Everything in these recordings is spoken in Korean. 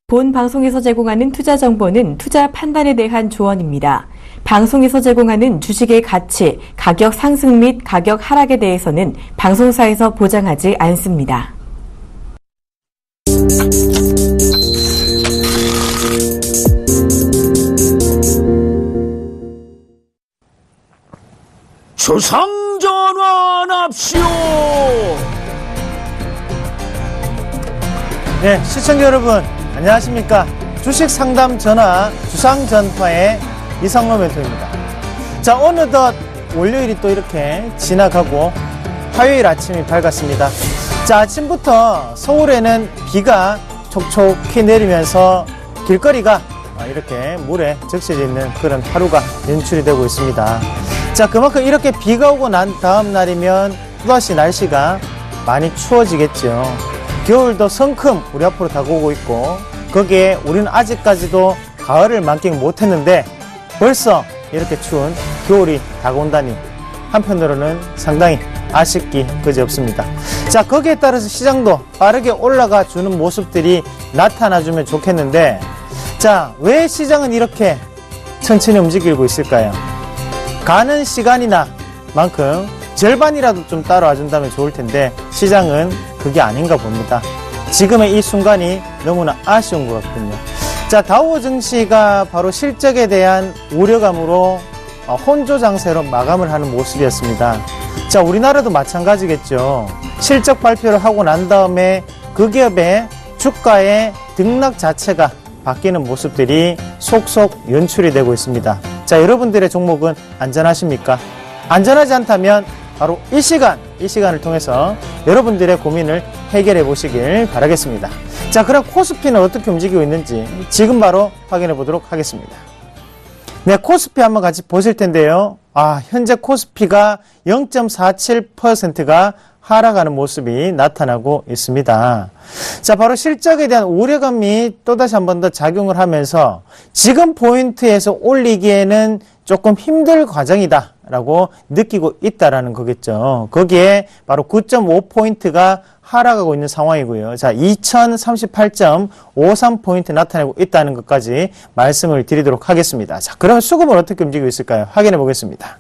본 방송에서 제공하는 투자 정보는 투자 판단에 대한 조언입니다. 방송에서 제공하는 주식의 가치, 가격 상승 및 가격 하락에 대해서는 방송사에서 보장하지 않습니다. 주상전환합시오. 네, 시청자 여러분 안녕하십니까. 주식 상담 전화 주상전화의 이상로 멘토입니다. 자, 어느덧 월요일이 또 이렇게 지나가고 화요일 아침이 밝았습니다. 자, 아침부터 서울에는 비가 촉촉히 내리면서 길거리가 이렇게 물에 적셔져 있는 그런 하루가 연출이 되고 있습니다. 자, 그만큼 이렇게 비가 오고 난 다음 날이면 또다시 날씨가 많이 추워지겠죠. 겨울도 성큼 우리 앞으로 다가오고 있고, 거기에 우리는 아직까지도 가을을 만끽 못했는데 벌써 이렇게 추운 겨울이 다가온다니 한편으로는 상당히 아쉽기 그지없습니다. 자, 거기에 따라서 시장도 빠르게 올라가 주는 모습들이 나타나주면 좋겠는데, 자, 왜 시장은 이렇게 천천히 움직이고 있을까요? 가는 시간이나 만큼 절반이라도 좀 따라와 준다면 좋을 텐데 시장은 그게 아닌가 봅니다. 지금의 이 순간이 너무나 아쉬운 것 같군요. 자, 다우 증시가 바로 실적에 대한 우려감으로 혼조 장세로 마감을 하는 모습이었습니다. 자, 우리나라도 마찬가지겠죠. 실적 발표를 하고 난 다음에 그 기업의 주가의 등락 자체가 바뀌는 모습들이 속속 연출이 되고 있습니다. 자, 여러분들의 종목은 안전하십니까? 안전하지 않다면 바로 이 시간을 통해서 여러분들의 고민을 해결해 보시길 바라겠습니다. 자, 그럼 코스피는 어떻게 움직이고 있는지 지금 바로 확인해 보도록 하겠습니다. 네, 코스피 한번 같이 보실 텐데요. 현재 코스피가 0.47%가 하락하는 모습이 나타나고 있습니다. 자, 바로 실적에 대한 우려감이 또다시 한 번 더 작용을 하면서 지금 포인트에서 올리기에는 조금 힘들 과정이다 라고 느끼고 있다라는 거겠죠. 거기에 바로 9.5포인트가 하락하고 있는 상황이고요. 자, 2038.53포인트 나타내고 있다는 것까지 말씀을 드리도록 하겠습니다. 자, 그럼 수급은 어떻게 움직이고 있을까요? 확인해 보겠습니다.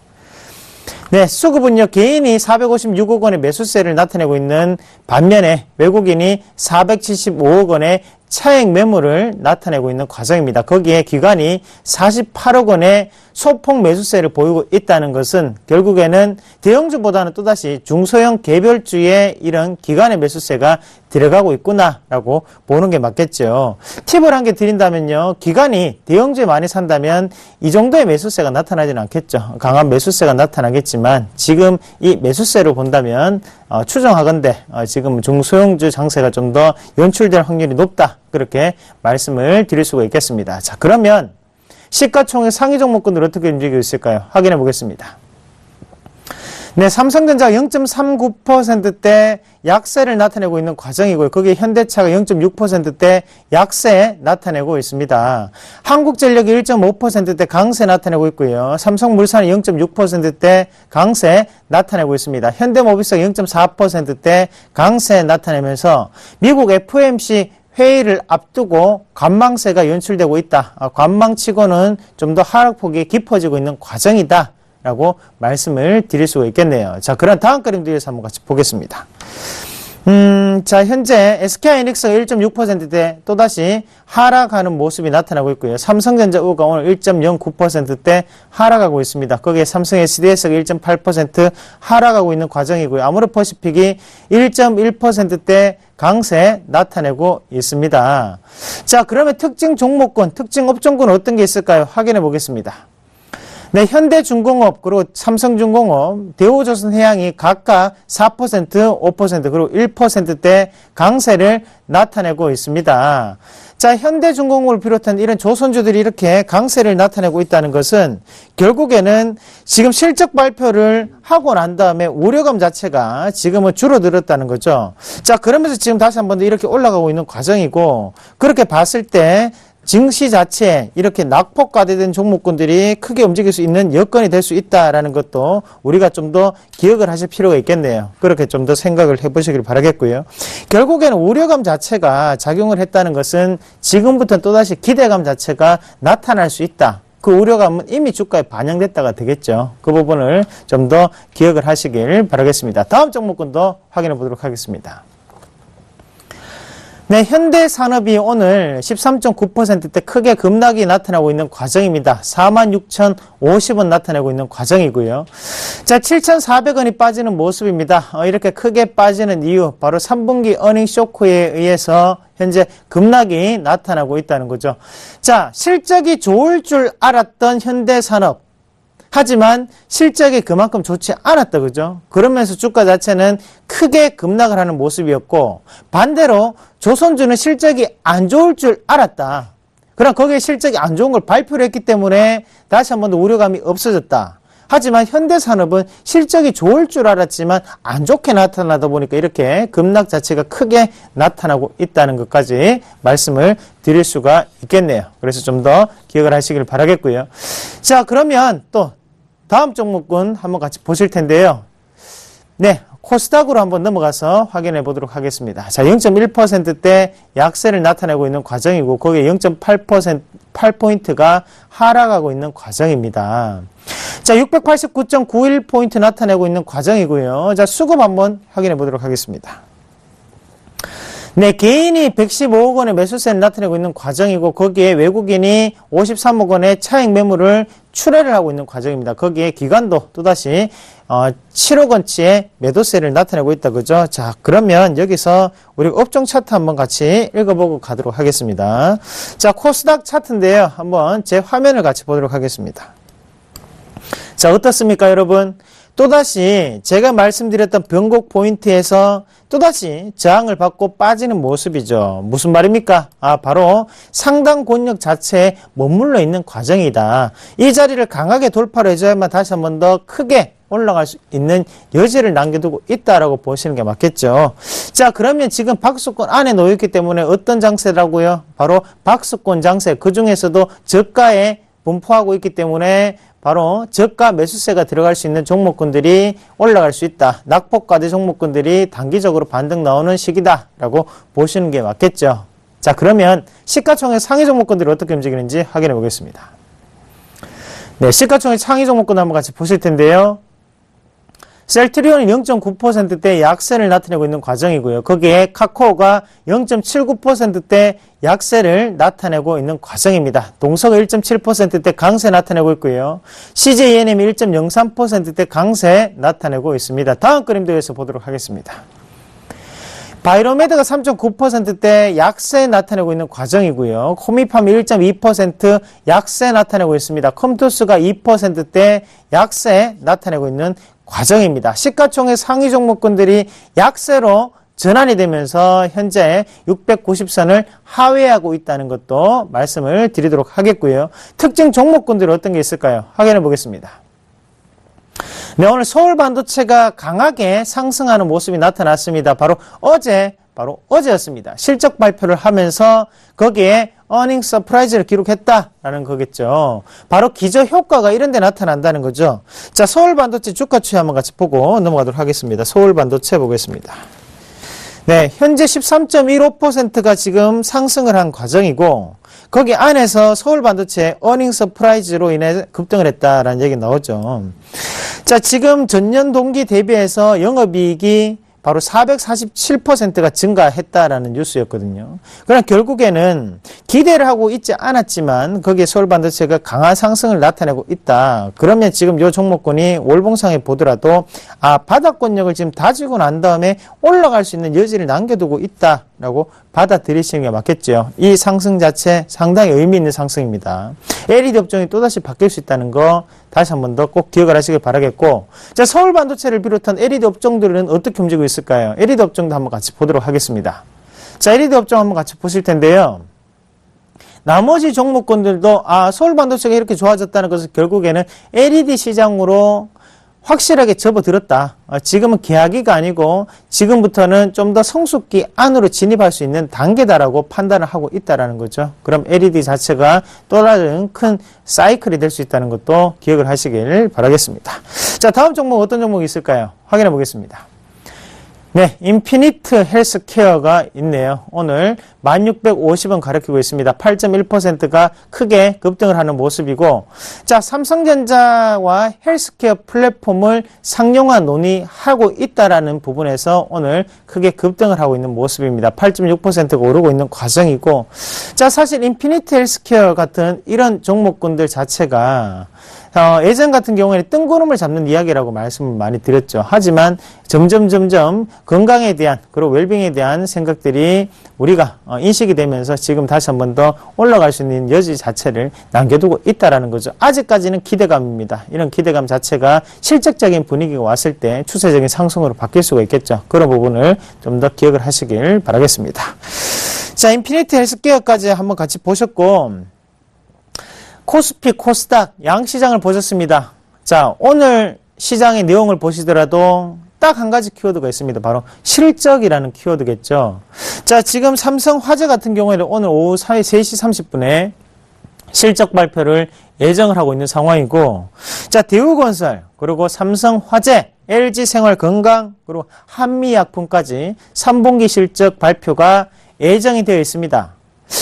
네, 수급은요, 개인이 456억 원의 매수세를 나타내고 있는 반면에 외국인이 475억 원의 차익 매물을 나타내고 있는 과정입니다. 거기에 기관이 48억 원의 소폭 매수세를 보이고 있다는 것은 결국에는 대형주보다는 또다시 중소형 개별주의 이런 기관의 매수세가 들어가고 있구나라고 보는 게 맞겠죠. 팁을 한 개 드린다면요, 기관이 대형주에 많이 산다면 이 정도의 매수세가 나타나지는 않겠죠. 강한 매수세가 나타나겠지만 지금 이 매수세로 본다면 추정하건대 지금 중소형주 장세가 좀 더 연출될 확률이 높다, 그렇게 말씀을 드릴 수가 있겠습니다. 자, 그러면 시가총액 상위 종목군들 어떻게 움직이고 있을까요? 확인해 보겠습니다. 네, 삼성전자가 0.39%대 약세를 나타내고 있는 과정이고요. 거기에 현대차가 0.6%대 약세 나타내고 있습니다. 한국전력이 1.5%대 강세 나타내고 있고요. 삼성물산이 0.6%대 강세 나타내고 있습니다. 현대모비스가 0.4%대 강세 나타내면서 미국 FOMC 회의를 앞두고 관망세가 연출되고 있다. 관망치고는 좀 더 하락폭이 깊어지고 있는 과정이다 라고 말씀을 드릴 수가 있겠네요. 자, 그럼 다음 그림들에서 한번 같이 보겠습니다. 자, 현재 SK하이닉스가 1.6%대 또다시 하락하는 모습이 나타나고 있고요. 삼성전자 우가 오늘 1.09%대 하락하고 있습니다. 거기에 삼성 SDS가 1.8% 하락하고 있는 과정이고요. 아모레퍼시픽이 1.1%대 강세 나타내고 있습니다. 자, 그러면 특징 종목군, 특징 업종군 어떤 게 있을까요? 확인해 보겠습니다. 네, 현대중공업, 그리고 삼성중공업, 대우조선해양이 각각 4%, 5%, 그리고 1%대 강세를 나타내고 있습니다. 자, 현대중공업을 비롯한 이런 조선주들이 이렇게 강세를 나타내고 있다는 것은 결국에는 지금 실적 발표를 하고 난 다음에 우려감 자체가 지금은 줄어들었다는 거죠. 자, 그러면서 지금 다시 한 번 더 이렇게 올라가고 있는 과정이고, 그렇게 봤을 때 증시 자체에 이렇게 낙폭과대된 종목군들이 크게 움직일 수 있는 여건이 될 수 있다라는 것도 우리가 좀 더 기억을 하실 필요가 있겠네요. 그렇게 좀 더 생각을 해보시길 바라겠고요. 결국에는 우려감 자체가 작용을 했다는 것은 지금부터 또다시 기대감 자체가 나타날 수 있다. 그 우려감은 이미 주가에 반영됐다가 되겠죠. 그 부분을 좀 더 기억을 하시길 바라겠습니다. 다음 종목군도 확인해 보도록 하겠습니다. 네, 현대산업이 오늘 13.9%대 크게 급락이 나타나고 있는 과정입니다. 46,050원 나타내고 있는 과정이고요. 자, 7,400원이 빠지는 모습입니다. 이렇게 크게 빠지는 이유, 바로 3분기 어닝 쇼크에 의해서 현재 급락이 나타나고 있다는 거죠. 자, 실적이 좋을 줄 알았던 현대산업. 하지만 실적이 그만큼 좋지 않았다, 그죠? 그러면서 주가 자체는 크게 급락을 하는 모습이었고, 반대로 조선주는 실적이 안 좋을 줄 알았다. 그럼 거기에 실적이 안 좋은 걸 발표를 했기 때문에 다시 한 번 더 우려감이 없어졌다. 하지만 현대산업은 실적이 좋을 줄 알았지만 안 좋게 나타나다 보니까 이렇게 급락 자체가 크게 나타나고 있다는 것까지 말씀을 드릴 수가 있겠네요. 그래서 좀 더 기억을 하시길 바라겠고요. 자, 그러면 또 다음 종목군 한번 같이 보실 텐데요. 네, 코스닥으로 한번 넘어가서 확인해 보도록 하겠습니다. 자, 0.1%대 약세를 나타내고 있는 과정이고 거기에 0.8%가 하락하고 있는 과정입니다. 자, 689.91포인트 나타내고 있는 과정이고요. 자, 수급 한번 확인해 보도록 하겠습니다. 네, 개인이 115억 원의 매수세를 나타내고 있는 과정이고 거기에 외국인이 53억 원의 차익 매물을 출회를 하고 있는 과정입니다. 거기에 기관도 또다시 7억 원치의 매도세를 나타내고 있다, 그죠? 자, 그러면 여기서 우리 업종 차트 한번 같이 읽어보고 가도록 하겠습니다. 자, 코스닥 차트인데요. 한번 제 화면을 같이 보도록 하겠습니다. 자, 어떻습니까, 여러분? 또다시 제가 말씀드렸던 변곡 포인트에서 또다시 저항을 받고 빠지는 모습이죠. 무슨 말입니까? 바로 상당 권역 자체에 머물러 있는 과정이다. 이 자리를 강하게 돌파를 해줘야만 다시 한 번 더 크게 올라갈 수 있는 여지를 남겨두고 있다라고 보시는 게 맞겠죠. 자, 그러면 지금 박스권 안에 놓여있기 때문에 어떤 장세라고요? 바로 박스권 장세, 그 중에서도 저가에 분포하고 있기 때문에 바로 저가 매수세가 들어갈 수 있는 종목군들이 올라갈 수 있다. 낙폭과대 종목군들이 단기적으로 반등 나오는 시기다라고 보시는 게 맞겠죠. 자, 그러면 시가총액 상위 종목군들이 어떻게 움직이는지 확인해 보겠습니다. 네, 시가총액 상위 종목군 한번 같이 보실 텐데요. 셀트리온이 0.9%대 약세를 나타내고 있는 과정이고요. 거기에 카카오가 0.79%대 약세를 나타내고 있는 과정입니다. 동서가 1.7%대 강세 나타내고 있고요. CJENM이 1.03%대 강세 나타내고 있습니다. 다음 그림도에서 보도록 하겠습니다. 바이로메드가 3.9%대 약세 나타내고 있는 과정이고요. 코미팜이 1.2% 약세 나타내고 있습니다. 컴투스가 2%대 약세 나타내고 있는 과정입니다. 시가총액 상위 종목군들이 약세로 전환이 되면서 현재 690선을 하회하고 있다는 것도 말씀을 드리도록 하겠고요. 특징 종목군들이 어떤 게 있을까요? 확인해 보겠습니다. 네, 오늘 서울반도체가 강하게 상승하는 모습이 나타났습니다. 바로 어제였습니다. 실적 발표를 하면서 거기에 어닝 서프라이즈를 기록했다라는 거겠죠. 바로 기저효과가 이런 데 나타난다는 거죠. 자, 서울반도체 주가 추이 한번 같이 보고 넘어가도록 하겠습니다. 서울반도체 보겠습니다. 네, 현재 13.15%가 지금 상승을 한 과정이고 거기 안에서 서울반도체 어닝 서프라이즈로 인해 급등을 했다라는 얘기 나오죠. 자, 지금 전년 동기 대비해서 영업이익이 바로 447%가 증가했다라는 뉴스였거든요. 그러나 결국에는 기대를 하고 있지 않았지만 거기에 서울반도체가 강한 상승을 나타내고 있다. 그러면 지금 이 종목군이 월봉상에 보더라도 바닥권역을 지금 다지고 난 다음에 올라갈 수 있는 여지를 남겨두고 있다라고 받아들이시는 게 맞겠죠. 이 상승 자체 상당히 의미 있는 상승입니다. LED 업종이 또다시 바뀔 수 있다는 거 다시 한 번 더 꼭 기억을 하시길 바라겠고, 자, 서울반도체를 비롯한 LED 업종들은 어떻게 움직이고 있을까요? LED 업종도 한번 같이 보도록 하겠습니다. 자, LED 업종 한번 같이 보실 텐데요. 나머지 종목군들도 서울반도체가 이렇게 좋아졌다는 것은 결국에는 LED 시장으로 확실하게 접어들었다. 지금은 계약기가 아니고 지금부터는 좀 더 성숙기 안으로 진입할 수 있는 단계다라고 판단을 하고 있다라는 거죠. 그럼 LED 자체가 또 다른 큰 사이클이 될 수 있다는 것도 기억을 하시길 바라겠습니다. 자, 다음 종목 어떤 종목이 있을까요? 확인해 보겠습니다. 네, 인피니트 헬스케어가 있네요. 오늘 1650원 가리키고 있습니다. 8.1%가 크게 급등을 하는 모습이고, 자, 삼성전자와 헬스케어 플랫폼을 상용화 논의하고 있다라는 부분에서 오늘 크게 급등을 하고 있는 모습입니다. 8.6%가 오르고 있는 과정이고, 자, 사실 인피니트 헬스케어 같은 이런 종목군들 자체가 예전 같은 경우에는 뜬구름을 잡는 이야기라고 말씀을 많이 드렸죠. 하지만 점점 건강에 대한 그리고 웰빙에 대한 생각들이 우리가 인식이 되면서 지금 다시 한 번 더 올라갈 수 있는 여지 자체를 남겨두고 있다라는 거죠. 아직까지는 기대감입니다. 이런 기대감 자체가 실적적인 분위기가 왔을 때 추세적인 상승으로 바뀔 수가 있겠죠. 그런 부분을 좀 더 기억을 하시길 바라겠습니다. 자, 인피니트 헬스케어까지 한번 같이 보셨고, 코스피, 코스닥 양시장을 보셨습니다. 자, 오늘 시장의 내용을 보시더라도 딱 한 가지 키워드가 있습니다. 바로 실적이라는 키워드겠죠. 자, 지금 삼성화재 같은 경우에는 오늘 오후 3시 30분에 실적 발표를 예정을 하고 있는 상황이고, 자, 대우건설, 그리고 삼성화재, LG생활건강, 그리고 한미약품까지 3분기 실적 발표가 예정이 되어 있습니다.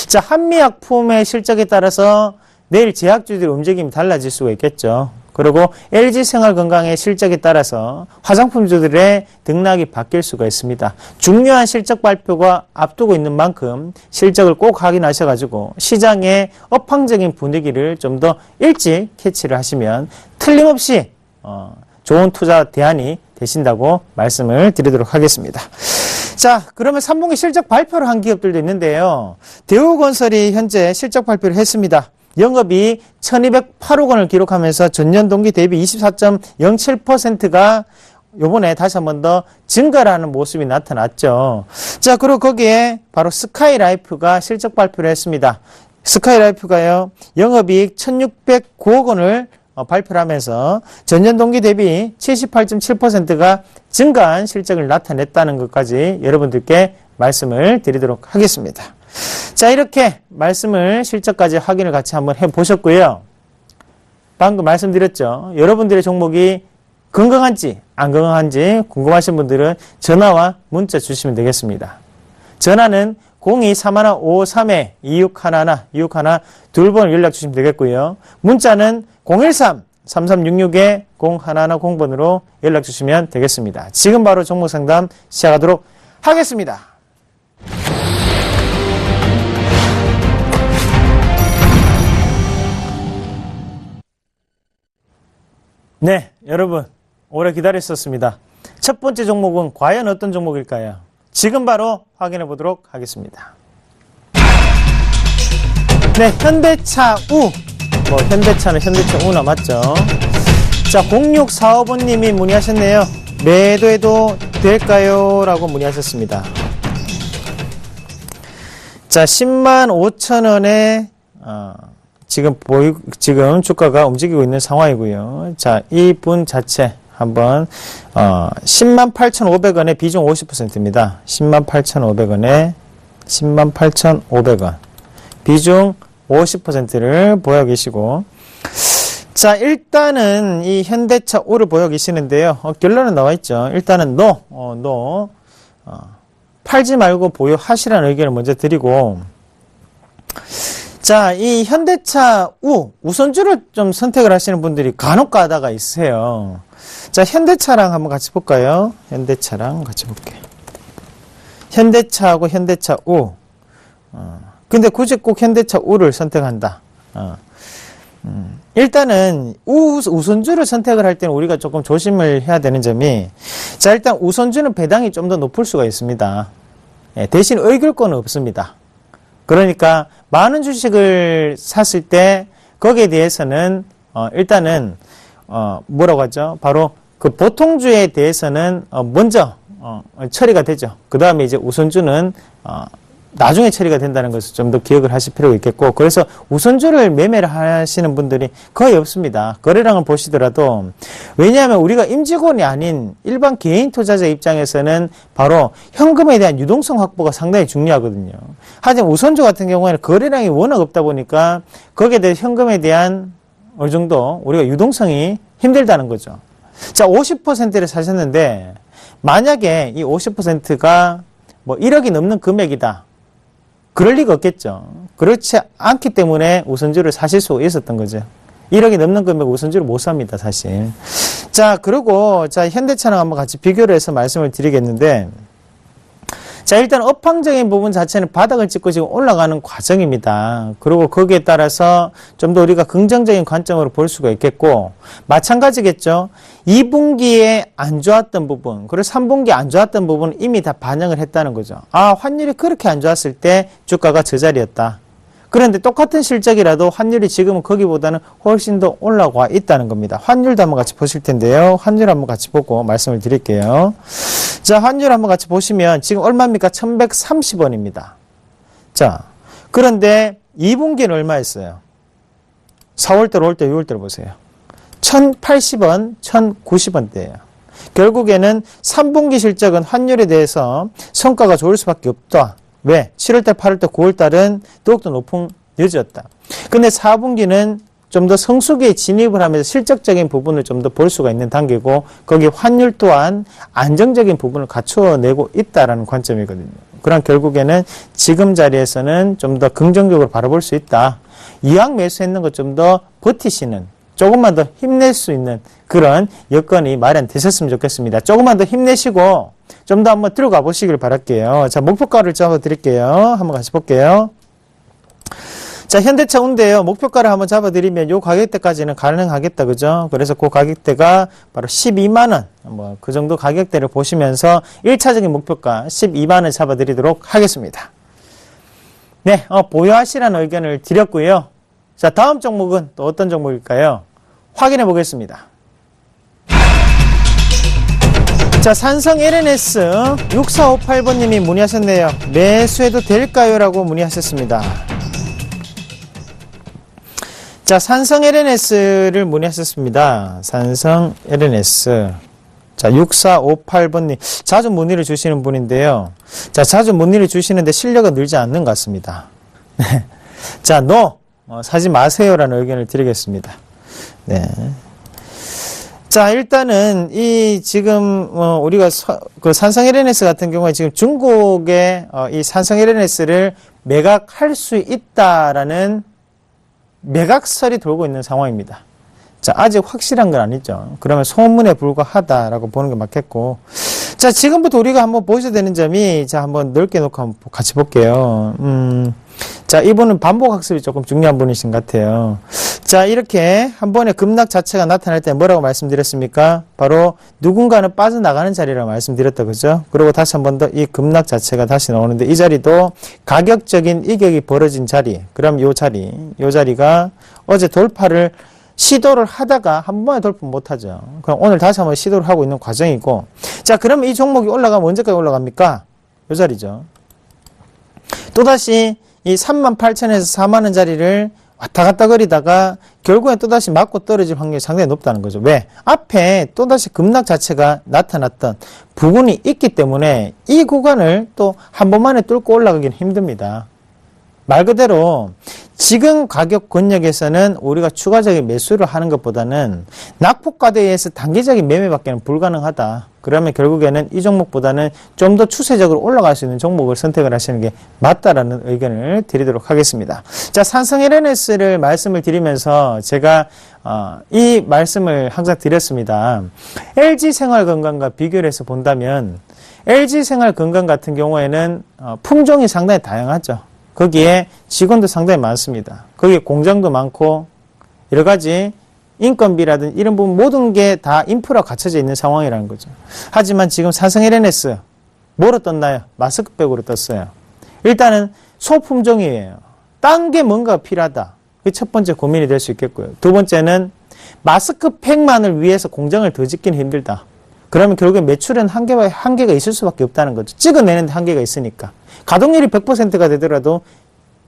자, 한미약품의 실적에 따라서 내일 제약주들의 움직임이 달라질 수가 있겠죠. 그리고 LG생활건강의 실적에 따라서 화장품주들의 등락이 바뀔 수가 있습니다. 중요한 실적 발표가 앞두고 있는 만큼 실적을 꼭 확인하셔가지고 시장의 업황적인 분위기를 좀 더 일찍 캐치를 하시면 틀림없이 좋은 투자 대안이 되신다고 말씀을 드리도록 하겠습니다. 자, 그러면 3분기 실적 발표를 한 기업들도 있는데요. 대우건설이 현재 실적 발표를 했습니다. 영업이 1208억 원을 기록하면서 전년 동기 대비 24.07%가 요번에 다시 한 번 더 증가를 하는 모습이 나타났죠. 자, 그리고 거기에 바로 스카이라이프가 실적 발표를 했습니다. 스카이라이프가요, 영업이익 1609억 원을 발표를 하면서 전년 동기 대비 78.7%가 증가한 실적을 나타냈다는 것까지 여러분들께 말씀을 드리도록 하겠습니다. 자, 이렇게 말씀을 실적까지 확인을 같이 한번 해보셨고요. 방금 말씀드렸죠. 여러분들의 종목이 건강한지 안 건강한지 궁금하신 분들은 전화와 문자 주시면 되겠습니다. 전화는 0231-553-2611 두 번 연락 주시면 되겠고요. 문자는 013-3366-0110번으로 연락 주시면 되겠습니다. 지금 바로 종목 상담 시작하도록 하겠습니다. 네, 여러분 오래 기다리셨습니다. 첫 번째 종목은 과연 어떤 종목일까요? 지금 바로 확인해 보도록 하겠습니다. 네, 현대차 우. 현대차는 현대차 우나 맞죠? 자, 0645번님이 문의하셨네요. 매도해도 될까요? 라고 문의하셨습니다. 자, 105,000원에 지금 주가가 움직이고 있는 상황이고요. 자, 이분 자체 한번 108,500원에 비중 50%입니다. 108,500원에 108,500원 비중 50%를 보여 계시고, 자, 일단은 이 현대차 우를 보여 계시는데요. 결론은 나와 있죠. 일단은 팔지 말고 보유하시라는 의견을 먼저 드리고, 자, 이 현대차 우선주를 좀 선택을 하시는 분들이 간혹 가다가 있으세요. 자, 현대차랑 한번 같이 볼까요? 현대차랑 같이 볼게요. 현대차하고 현대차 우. 근데 굳이 꼭 현대차 우를 선택한다. 일단은 우선주를 선택을 할 때는 우리가 조금 조심을 해야 되는 점이, 자, 일단 우선주는 배당이 좀 더 높을 수가 있습니다. 대신 의결권은 없습니다. 그러니까 많은 주식을 샀을 때 거기에 대해서는 일단은 뭐라고 하죠? 바로 그 보통주에 대해서는 먼저 처리가 되죠. 그 다음에 이제 우선주는 나중에 처리가 된다는 것을 좀 더 기억을 하실 필요가 있겠고, 그래서 우선주를 매매를 하시는 분들이 거의 없습니다. 거래량을 보시더라도. 왜냐하면 우리가 임직원이 아닌 일반 개인 투자자 입장에서는 바로 현금에 대한 유동성 확보가 상당히 중요하거든요. 하지만 우선주 같은 경우에는 거래량이 워낙 없다 보니까 거기에 대해 현금에 대한 어느 정도 우리가 유동성이 힘들다는 거죠. 자, 50%를 사셨는데 만약에 이 50%가 뭐 1억이 넘는 금액이다. 그럴 리가 없겠죠. 그렇지 않기 때문에 우선주를 사실 수 있었던 거죠. 1억이 넘는 금액 우선주를 못 삽니다, 사실. 자, 그리고 자, 현대차랑 한번 같이 비교를 해서 말씀을 드리겠는데, 자, 일단 업황적인 부분 자체는 바닥을 찍고 지금 올라가는 과정입니다. 그리고 거기에 따라서 좀 더 우리가 긍정적인 관점으로 볼 수가 있겠고, 마찬가지겠죠. 2분기에 안 좋았던 부분, 그리고 3분기에 안 좋았던 부분은 이미 다 반영을 했다는 거죠. 아, 환율이 그렇게 안 좋았을 때 주가가 저 자리였다. 그런데 똑같은 실적이라도 환율이 지금은 거기보다는 훨씬 더 올라와 있다는 겁니다. 환율도 한번 같이 보실 텐데요. 환율 한번 같이 보고 말씀을 드릴게요. 자, 환율 한번 같이 보시면 지금 얼마입니까? 1130원입니다. 자, 그런데 2분기는 얼마였어요? 4월달, 5월달, 6월달 보세요. 1080원, 1090원대예요. 결국에는 3분기 실적은 환율에 대해서 성과가 좋을 수밖에 없다. 왜? 7월달, 8월달, 9월달은 더욱더 높은 늦었다. 근데 4분기는 좀 더 성수기에 진입을 하면서 실적적인 부분을 좀 더 볼 수가 있는 단계고, 거기 환율 또한 안정적인 부분을 갖추어내고 있다라는 관점이거든요. 그럼 결국에는 지금 자리에서는 좀 더 긍정적으로 바라볼 수 있다. 이왕 매수했는 것 좀 더 버티시는, 조금만 더 힘낼 수 있는 그런 여건이 마련되셨으면 좋겠습니다. 조금만 더 힘내시고 좀 더 한번 들어가 보시길 바랄게요. 자, 목표가를 잡아 드릴게요. 한번 같이 볼게요. 자, 현대차 운대요. 목표가를 한번 잡아 드리면 요 가격대까지는 가능하겠다. 그죠? 그래서 그 가격대가 바로 12만원. 뭐, 그 정도 가격대를 보시면서 1차적인 목표가 12만원 잡아 드리도록 하겠습니다. 네, 보유하시라는 의견을 드렸고요. 자, 다음 종목은 또 어떤 종목일까요? 확인해 보겠습니다. 자, 산성 LNS 6458번님이 문의하셨네요. 매수해도 될까요? 라고 문의하셨습니다. 자, 산성 LNS를 문의하셨습니다. 산성 LNS. 자, 6458번님. 자주 문의를 주시는 분인데요. 자, 자주 문의를 주시는데 실력은 늘지 않는 것 같습니다. 자, 사지 마세요라는 의견을 드리겠습니다. 네. 자, 일단은 지금 우리가 그 산성 LNS 같은 경우에 지금 중국에 이 산성 LNS를 매각할 수 있다라는 매각설이 돌고 있는 상황입니다. 자, 아직 확실한 건 아니죠. 그러면 소문에 불과하다라고 보는 게 맞겠고. 자, 지금부터 우리가 한번 보셔야 되는 점이, 자, 한번 넓게 놓고 한번 같이 볼게요. 자, 이분은 반복학습이 조금 중요한 분이신 것 같아요. 자, 이렇게 한 번에 급락 자체가 나타날 때 뭐라고 말씀드렸습니까? 바로 누군가는 빠져나가는 자리라고 말씀드렸다, 그죠? 그리고 다시 한 번 더 이 급락 자체가 다시 나오는데, 이 자리도 가격적인 이격이 벌어진 자리, 그럼 요 자리가 어제 돌파를 시도를 하다가 한 번에 돌파 못하죠. 그럼 오늘 다시 한번 시도를 하고 있는 과정이고, 자, 그러면 이 종목이 올라가면 언제까지 올라갑니까? 요 자리죠. 또다시 이 38,000에서 4만원 자리를 왔다 갔다 거리다가 결국엔 또다시 맞고 떨어질 확률이 상당히 높다는 거죠. 왜? 앞에 또다시 급락 자체가 나타났던 부분이 있기 때문에 이 구간을 또 한 번만에 뚫고 올라가기는 힘듭니다. 말 그대로 지금 가격 권역에서는 우리가 추가적인 매수를 하는 것보다는 낙폭과대에서 단기적인 매매밖에는 불가능하다. 그러면 결국에는 이 종목보다는 좀 더 추세적으로 올라갈 수 있는 종목을 선택을 하시는 게 맞다라는 의견을 드리도록 하겠습니다. 자, 산성 LNS를 말씀을 드리면서 제가 이 말씀을 항상 드렸습니다. LG생활건강과 비교를 해서 본다면 LG생활건강 같은 경우에는 품종이 상당히 다양하죠. 거기에 직원도 상당히 많습니다. 거기에 공장도 많고 여러 가지 인건비라든지 이런 부분 모든 게 다 인프라가 갖춰져 있는 상황이라는 거죠. 하지만 지금 산성 LNS 뭐로 떴나요? 마스크백으로 떴어요. 일단은 소품종이에요. 딴 게 뭔가 필요하다. 그게 첫 번째 고민이 될 수 있겠고요. 두 번째는 마스크팩만을 위해서 공장을 더 짓기는 힘들다. 그러면 결국에 매출은 한계가 있을 수밖에 없다는 거죠. 찍어내는데 한계가 있으니까. 가동률이 100%가 되더라도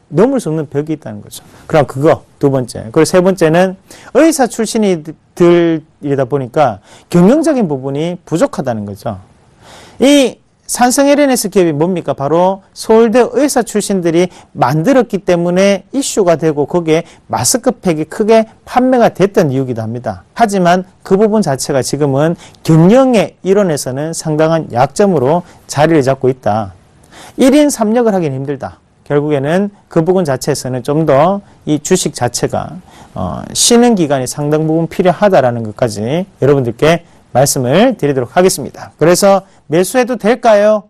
넘을 수 없는 벽이 있다는 거죠. 그럼 그거 두 번째. 그리고 세 번째는 의사 출신이들이다 보니까 경영적인 부분이 부족하다는 거죠. 이 산성 LNS 기업이 뭡니까? 바로 서울대 의사 출신들이 만들었기 때문에 이슈가 되고 거기에 마스크팩이 크게 판매가 됐던 이유기도 합니다. 하지만 그 부분 자체가 지금은 경영의 이론에서는 상당한 약점으로 자리를 잡고 있다. 1인 3역을 하기는 힘들다. 결국에는 그 부분 자체에서는 좀 더 이 주식 자체가 쉬는 기간이 상당 부분 필요하다라는 것까지 여러분들께 말씀을 드리도록 하겠습니다. 그래서 매수해도 될까요?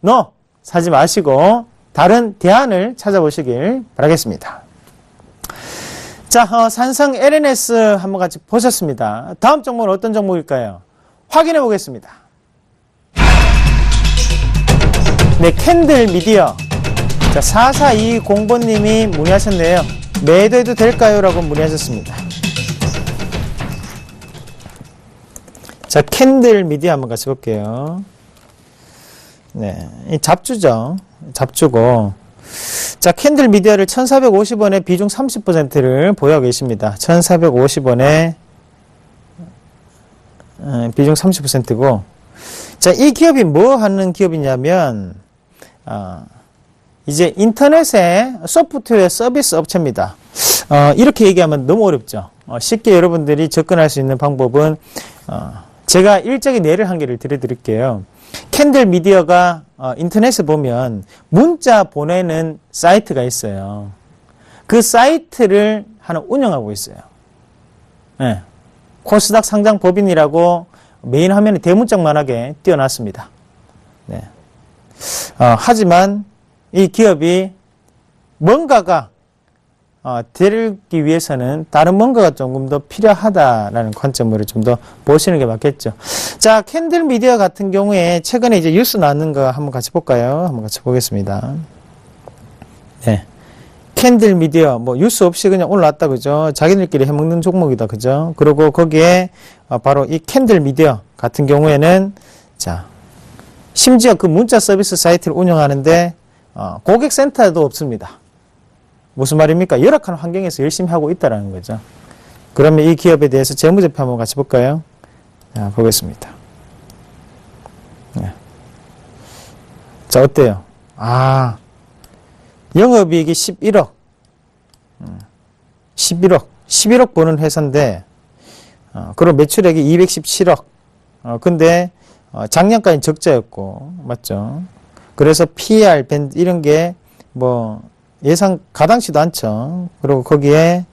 No! 사지 마시고 다른 대안을 찾아보시길 바라겠습니다. 자, 산성 LNS 한번 같이 보셨습니다. 다음 종목은 어떤 종목일까요? 확인해 보겠습니다. 네, 캔들 미디어. 자, 4420번님이 문의하셨네요. 매도해도 될까요? 라고 문의하셨습니다. 자, 캔들 미디어 한번 같이 볼게요. 네, 이 잡주죠. 잡주고. 자, 캔들 미디어를 1,450원에 비중 30%를 보유하고 계십니다. 1,450원에 비중 30%고. 자, 이 기업이 뭐 하는 기업이냐면, 이제 인터넷의 소프트웨어 서비스 업체입니다. 이렇게 얘기하면 너무 어렵죠. 쉽게 여러분들이 접근할 수 있는 방법은, 제가 일적인 예를 한 개를 들어드릴게요. 캔들 미디어가 인터넷에 보면 문자 보내는 사이트가 있어요. 그 사이트를 하나 운영하고 있어요. 네. 코스닥 상장 법인이라고 메인 화면에 대문짝만하게 띄워놨습니다. 네. 하지만 이 기업이 뭔가가 되기 위해서는 다른 뭔가가 조금 더 필요하다라는 관점으로 좀 더 보시는 게 맞겠죠. 자, 캔들 미디어 같은 경우에 최근에 이제 뉴스 나왔는 거 한번 같이 볼까요? 한번 같이 보겠습니다. 네. 캔들 미디어, 뭐, 뉴스 없이 그냥 올라왔다, 그죠? 자기들끼리 해먹는 종목이다, 그죠? 그리고 거기에 바로 이 캔들 미디어 같은 경우에는, 자, 심지어 그 문자 서비스 사이트를 운영하는데, 고객센터도 없습니다. 무슨 말입니까? 열악한 환경에서 열심히 하고 있다는 거죠. 그러면 이 기업에 대해서 재무제표 한번 같이 볼까요? 자, 보겠습니다. 네. 자, 어때요? 영업이익이 11억. 11억 버는 회사인데, 그리고 매출액이 217억. 근데, 작년까지는 적자였고, 맞죠? 그래서 PER, 밴드, 이런 게, 뭐, 예상 가당치도 않죠. 그리고 거기에,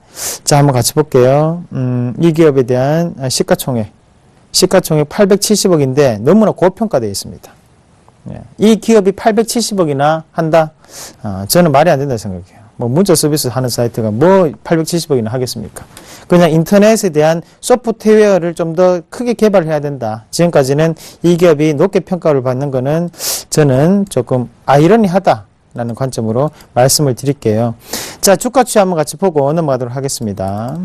자, 한번 같이 볼게요. 이 기업에 대한 시가총액 870억인데 너무나 고평가되어 있습니다. 예. 이 기업이 870억이나 한다? 저는 말이 안 된다 생각해요. 뭐, 문자 서비스 하는 사이트가 뭐 870억이나 하겠습니까? 그냥 인터넷에 대한 소프트웨어를 좀 더 크게 개발해야 된다. 지금까지는 이 기업이 높게 평가를 받는 거는 저는 조금 아이러니하다. 라는 관점으로 말씀을 드릴게요. 자, 주가 추이 한번 같이 보고 넘어가도록 하겠습니다.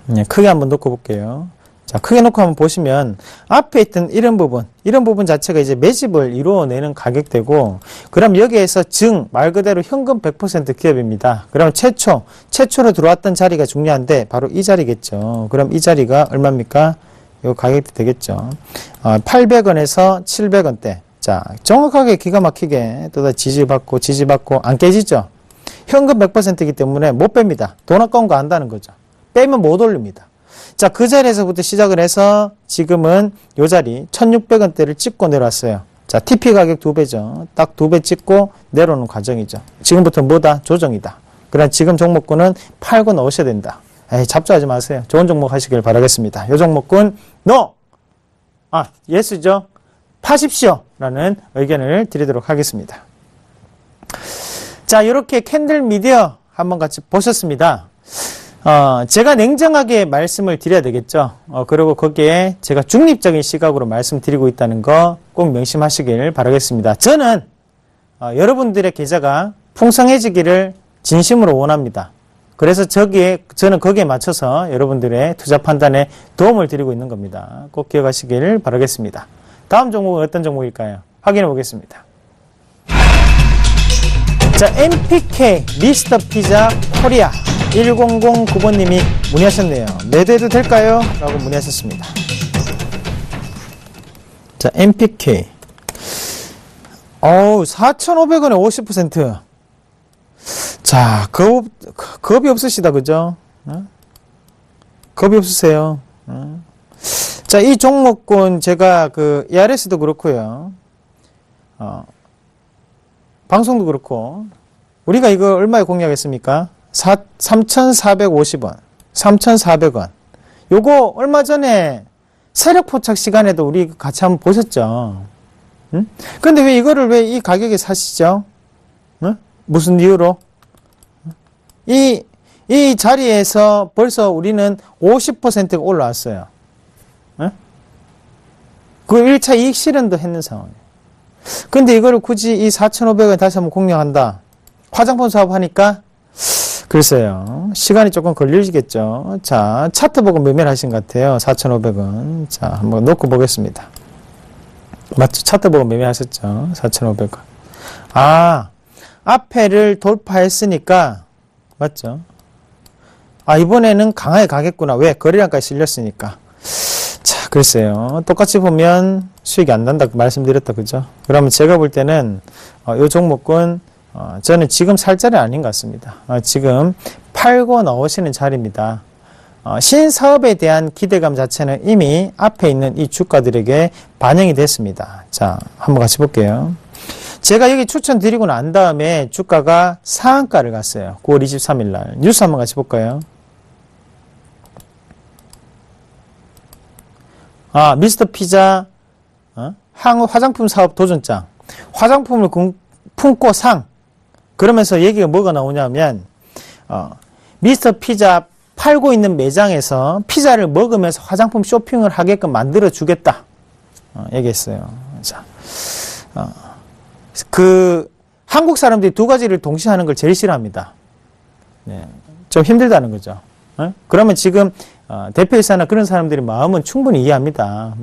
네, 크게 한번 놓고 볼게요. 자, 크게 놓고 한번 보시면 앞에 있던 이런 부분 자체가 이제 매집을 이루어내는 가격대고, 그럼 여기에서 말 그대로 현금 100% 기업입니다. 그럼 최초로 들어왔던 자리가 중요한데 바로 이 자리겠죠. 그럼 이 자리가 얼마입니까? 요 가격대 되겠죠. 800원에서 700원대. 자, 정확하게 기가 막히게 또 지지받고 안 깨지죠. 현금 100%이기 때문에 못 뺍니다. 돈 아까운 거 안다는 거죠. 빼면 못 올립니다. 자, 그 자리에서부터 시작을 해서 지금은 요 자리 1600원대를 찍고 내려왔어요. 자, TP 가격 2배죠. 딱 2배 찍고 내려오는 과정이죠. 지금부터 뭐다? 조정이다. 그럼 지금 종목군은 팔고 넣으셔야 된다. 잡조하지 마세요. 좋은 종목 하시길 바라겠습니다. 요 종목군 NO! 예스죠? 파십시오! 라는 의견을 드리도록 하겠습니다. 자, 이렇게 캔들 미디어 한번 같이 보셨습니다. 제가 냉정하게 말씀을 드려야 되겠죠. 그리고 거기에 제가 중립적인 시각으로 말씀드리고 있다는 거 꼭 명심하시길 바라겠습니다. 저는 여러분들의 계좌가 풍성해지기를 진심으로 원합니다. 그래서 저는 거기에 맞춰서 여러분들의 투자 판단에 도움을 드리고 있는 겁니다. 꼭 기억하시길 바라겠습니다. 다음 종목은 어떤 종목일까요? 확인해 보겠습니다. 자, MPK 미스터 피자 코리아 1009번님이 문의하셨네요. 매도해도 될까요? 라고 문의하셨습니다. 자, MPK 4,500원에 50%. 자, 겁이 없으시다, 그죠? 겁이 없으세요. 자, 이 종목군 제가 ARS도 그렇고요. 방송도 그렇고, 우리가 이거 얼마에 공략했습니까? 3,450원. 3,400원. 요거 얼마 전에 세력 포착 시간에도 우리 같이 한번 보셨죠? 응? 근데 왜 이거를 왜 이 가격에 사시죠? 응? 무슨 이유로? 이 자리에서 벌써 우리는 50%가 올라왔어요. 응? 그 1차 이익 실현도 했는 상황이에요. 근데 이거를 굳이 이 4,500원 다시 한번 공략한다. 화장품 사업 하니까 글쎄요. 시간이 조금 걸리시겠죠. 자, 차트 보고 매매를 하신 것 같아요. 4,500원. 자, 한번 놓고 보겠습니다. 맞죠? 차트 보고 매매하셨죠. 4,500원. 앞에를 돌파했으니까, 맞죠? 이번에는 강하게 가겠구나. 왜? 거래량까지 실렸으니까. 자, 글쎄요. 똑같이 보면 수익이 안 난다 말씀드렸다. 그죠? 그러면 제가 볼 때는, 요 종목군, 저는 지금 살 자리 아닌 것 같습니다. 지금 팔고 나오시는 자리입니다. 신사업에 대한 기대감 자체는 이미 앞에 있는 이 주가들에게 반영이 됐습니다. 자, 한번 같이 볼게요. 제가 여기 추천드리고 난 다음에 주가가 상한가를 갔어요. 9월 23일 날. 뉴스 한번 같이 볼까요? 미스터 피자, 한국 화장품 사업 도전장. 화장품을 품고 상. 그러면서 얘기가 뭐가 나오냐면, 미스터 피자 팔고 있는 매장에서 피자를 먹으면서 화장품 쇼핑을 하게끔 만들어 주겠다. 얘기했어요. 자, 한국 사람들이 두 가지를 동시에 하는 걸 제일 싫어합니다. 네, 좀 힘들다는 거죠. 그러면 지금, 대표이사나 그런 사람들의 마음은 충분히 이해합니다.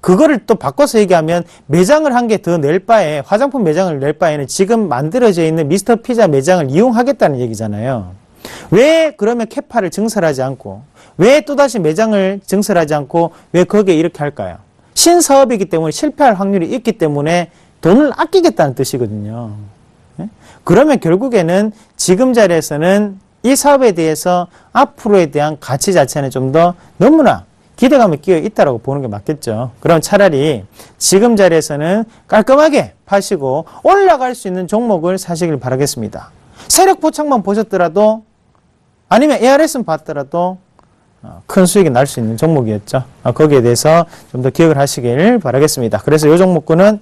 그거를 또 바꿔서 얘기하면 매장을 한 개 더 낼 바에, 화장품 매장을 낼 바에는 지금 만들어져 있는 미스터 피자 매장을 이용하겠다는 얘기잖아요. 왜 그러면 캐파를 증설하지 않고, 왜 또다시 매장을 증설하지 않고, 왜 거기에 이렇게 할까요? 신사업이기 때문에 실패할 확률이 있기 때문에 돈을 아끼겠다는 뜻이거든요. 그러면 결국에는 지금 자리에서는 이 사업에 대해서 앞으로에 대한 가치 자체는 좀 더 너무나 기대감이 끼어 있다고 보는 게 맞겠죠. 그럼 차라리 지금 자리에서는 깔끔하게 파시고 올라갈 수 있는 종목을 사시길 바라겠습니다. 세력 포착만 보셨더라도 아니면 ARS만 봤더라도 큰 수익이 날 수 있는 종목이었죠. 거기에 대해서 좀 더 기억을 하시길 바라겠습니다. 그래서 이 종목군은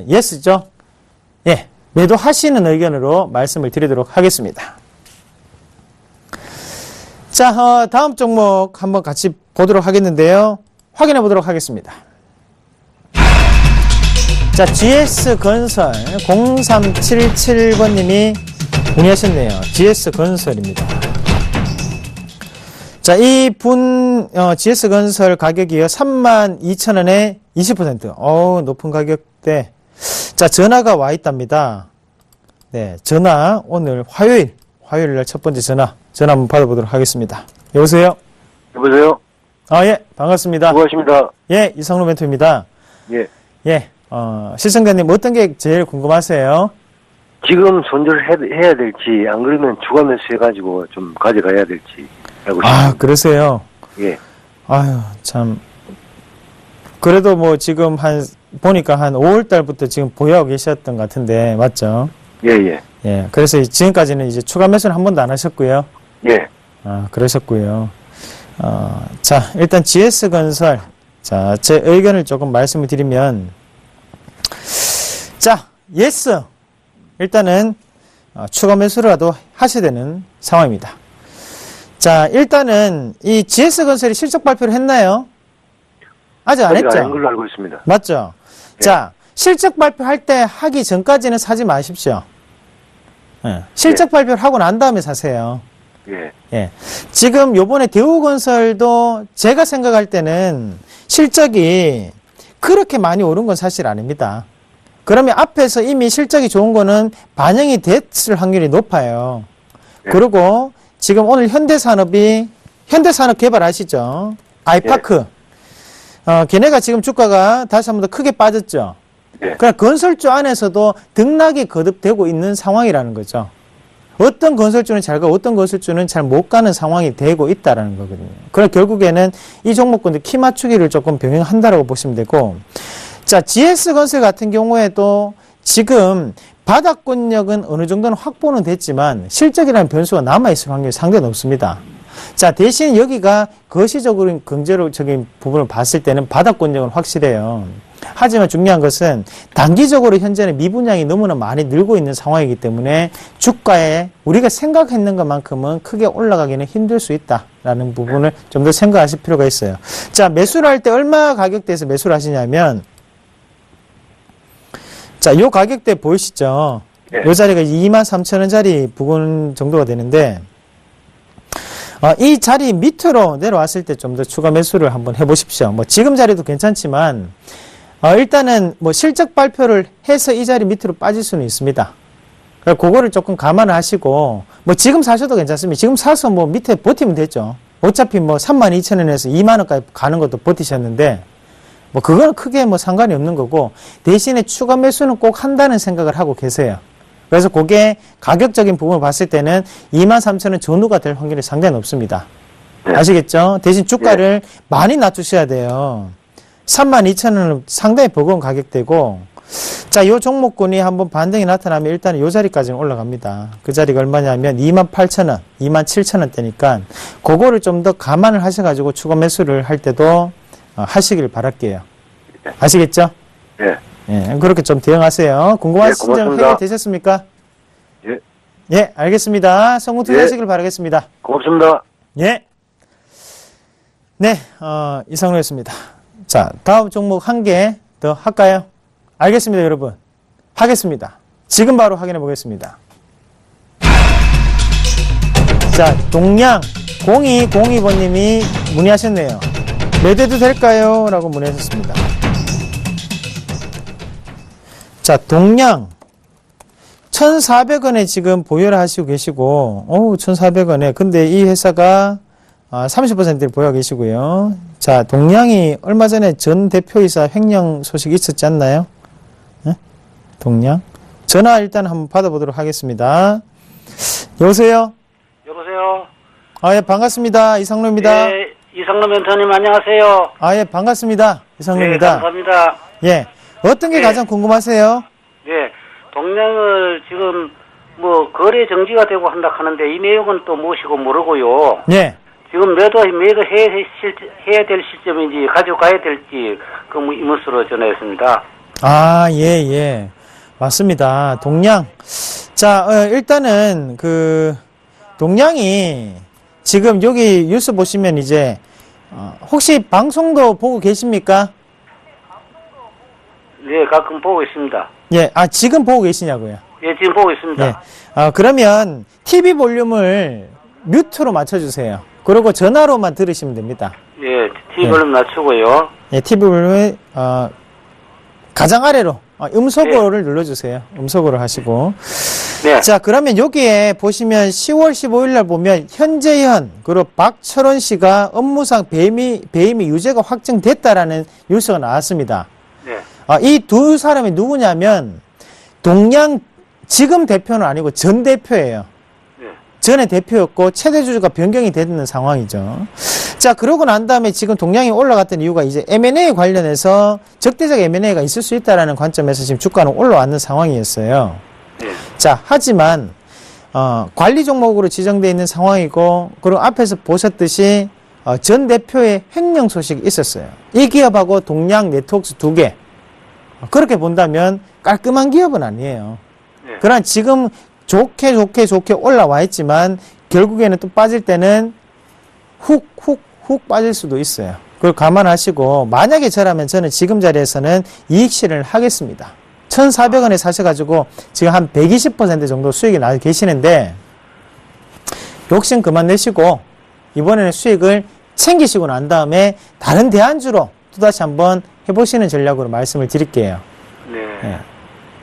예스죠. 예, 매도하시는 의견으로 말씀을 드리도록 하겠습니다. 자, 다음 종목 한번 같이 보도록 하겠는데요. 확인해 보도록 하겠습니다. 자, GS건설 0377번님이 문의하셨네요. GS건설입니다. 자, GS건설 가격이요. 32,000원에 20%. 높은 가격대. 자, 전화가 와 있답니다. 네, 전화 오늘 화요일 날 첫 번째 전화 한번 받아보도록 하겠습니다. 여보세요? 여보세요? 예, 반갑습니다. 수고하십니다. 예, 이상로 멘토입니다. 예. 예, 시청자님 어떤 게 제일 궁금하세요? 지금 손절을 해야 될지, 안 그러면 주가 매수해가지고 좀 가져가야 될지 알고 싶습니다. 그러세요? 예. 아유, 참. 그래도 지금 보니까 한 5월달부터 지금 보유하고 계셨던 것 같은데, 맞죠? 예, 예. 예, 그래서 지금까지는 이제 추가 매수는 한 번도 안 하셨고요. 예. 그러셨고요. 자, 일단 GS건설. 자, 제 의견을 조금 말씀을 드리면, 자, 예스. 일단은, 추가 매수라도 하셔야 되는 상황입니다. 자, 일단은, 이 GS건설이 실적 발표를 했나요? 아직 안 했죠? 아닌 걸로 알고 있습니다. 맞죠? 예. 자, 실적 발표할 때 하기 전까지는 사지 마십시오. 실적 발표를 하고 난 다음에 사세요. 예. 예. 지금 요번에 대우건설도 제가 생각할 때는 실적이 그렇게 많이 오른 건 사실 아닙니다. 그러면 앞에서 이미 실적이 좋은 거는 반영이 됐을 확률이 높아요. 예. 그리고 지금 오늘 현대산업 개발 아시죠? 아이파크. 걔네가 지금 주가가 다시 한 번 더 크게 빠졌죠. 예. 그러니까 건설주 안에서도 등락이 거듭되고 있는 상황이라는 거죠. 어떤 건설주는 잘 가고 어떤 건설주는 잘 못 가는 상황이 되고 있다라는 거거든요. 그래 결국에는 이 종목군들 키 맞추기를 조금 병행한다라고 보시면 되고, 자, GS건설 같은 경우에도 지금 바닥권력은 어느 정도는 확보는 됐지만 실적이라는 변수가 남아있을 확률이 상당히 높습니다. 자, 대신 여기가 거시적으로 경제적인 부분을 봤을 때는 바닥권력은 확실해요. 하지만 중요한 것은 단기적으로 현재는 미분양이 너무나 많이 늘고 있는 상황이기 때문에 주가에 우리가 생각했는 것만큼은 크게 올라가기는 힘들 수 있다라는 부분을 좀 더 생각하실 필요가 있어요. 자, 매수를 할 때 얼마 가격대에서 매수를 하시냐면, 자, 요 가격대 보이시죠? 네. 요 자리가 23,000원짜리 부근 정도가 되는데, 이 자리 밑으로 내려왔을 때 좀 더 추가 매수를 한번 해보십시오. 뭐 지금 자리도 괜찮지만, 일단은 뭐 실적 발표를 해서 이 자리 밑으로 빠질 수는 있습니다. 그러니까 그거를 조금 감안을 하시고, 뭐 지금 사셔도 괜찮습니다. 지금 사서 뭐 밑에 버티면 되죠. 어차피 뭐 32,000원에서 2만원까지 가는 것도 버티셨는데, 뭐 그거는 크게 뭐 상관이 없는 거고, 대신에 추가 매수는 꼭 한다는 생각을 하고 계세요. 그래서 그게 가격적인 부분을 봤을 때는 23,000원 전후가 될 확률이 상당히 높습니다. 네. 아시겠죠? 대신 주가를 많이 낮추셔야 돼요. 32,000원은 상당히 버거운 가격대고, 자, 요 종목군이 한번 반등이 나타나면 일단 요 자리까지는 올라갑니다. 그 자리가 얼마냐면 28,000원, 27,000원대니까 그거를 좀 더 감안을 하셔가지고 추가 매수를 할 때도 하시길 바랄게요. 아시겠죠? 예. 예, 그렇게 좀 대응하세요. 궁금하신 점 고맙습니다. 해결되셨습니까? 예. 예, 알겠습니다. 성공 투자하시길 바라겠습니다. 고맙습니다. 예. 네, 이상로였습니다. 자, 다음 종목 한 개 더 할까요? 알겠습니다, 여러분. 하겠습니다. 지금 바로 확인해 보겠습니다. 자, 동양 0202번님이 문의하셨네요. 매도해도 될까요? 라고 문의하셨습니다. 자, 동양 1,400원에 지금 보유를 하시고 계시고, 1,400원에. 근데 이 회사가 30%를 보유하고 계시고요. 자, 동양이 얼마 전에 전 대표이사 횡령 소식이 있었지 않나요? 네? 동양. 전화 일단 한번 받아보도록 하겠습니다. 여보세요? 여보세요? 예, 반갑습니다. 이상로입니다. 예, 이상로 멘토님 안녕하세요. 예, 반갑습니다. 네, 이상로입니다. 감사합니다. 예. 어떤 게 네. 가장 궁금하세요? 네, 동량을 지금 뭐 거래 정지가 되고 한다 하는데 이 내용은 또 무엇이고 모르고요. 예. 지금 매도해야 될 시점인지 가져가야 될지 그 의문수로 전화했습니다. 예. 맞습니다. 동양. 자, 일단은 동양이 지금 여기 뉴스 보시면 이제 혹시 방송도 보고 계십니까? 네, 가끔 보고 있습니다. 예. 지금 보고 계시냐고요? 예, 지금 보고 있습니다. 예. 그러면 TV 볼륨을 뮤트로 맞춰 주세요. 그리고 전화로만 들으시면 됩니다. 예, TV 볼륨 낮추고요. 예, TV 볼륨을 가장 아래로 음소거를 눌러주세요. 음소거를 하시고. 네. 자, 그러면 여기에 보시면 10월 15일 날 보면 현재현 그리고 박철원 씨가 업무상 배임이 유죄가 확정됐다라는 뉴스가 나왔습니다. 네. 이 두 사람이 누구냐면 동양 지금 대표는 아니고 전 대표예요. 네. 전에 대표였고 최대 주주가 변경이 되는 상황이죠. 자, 그러고 난 다음에 지금 동양이 올라갔던 이유가 이제 M&A 관련해서 적대적 M&A가 있을 수 있다라는 관점에서 지금 주가는 올라왔는 상황이었어요. 네. 자, 하지만 관리 종목으로 지정되어 있는 상황이고, 그리고 앞에서 보셨듯이 전 대표의 횡령 소식이 있었어요. 이 기업하고 동양 네트워크스 두 개. 그렇게 본다면 깔끔한 기업은 아니에요. 네. 그러나 지금 좋게 올라와 있지만 결국에는 또 빠질 때는 훅 빠질 수도 있어요. 그걸 감안하시고, 만약에 저라면 저는 지금 자리에서는 이익 실현을 하겠습니다. 1,400원에 사셔가지고 지금 한 120% 정도 수익이 나고 계시는데 욕심 그만 내시고 이번에는 수익을 챙기시고 난 다음에 다른 대안주로 또다시 한번 해보시는 전략으로 말씀을 드릴게요. 네. 예.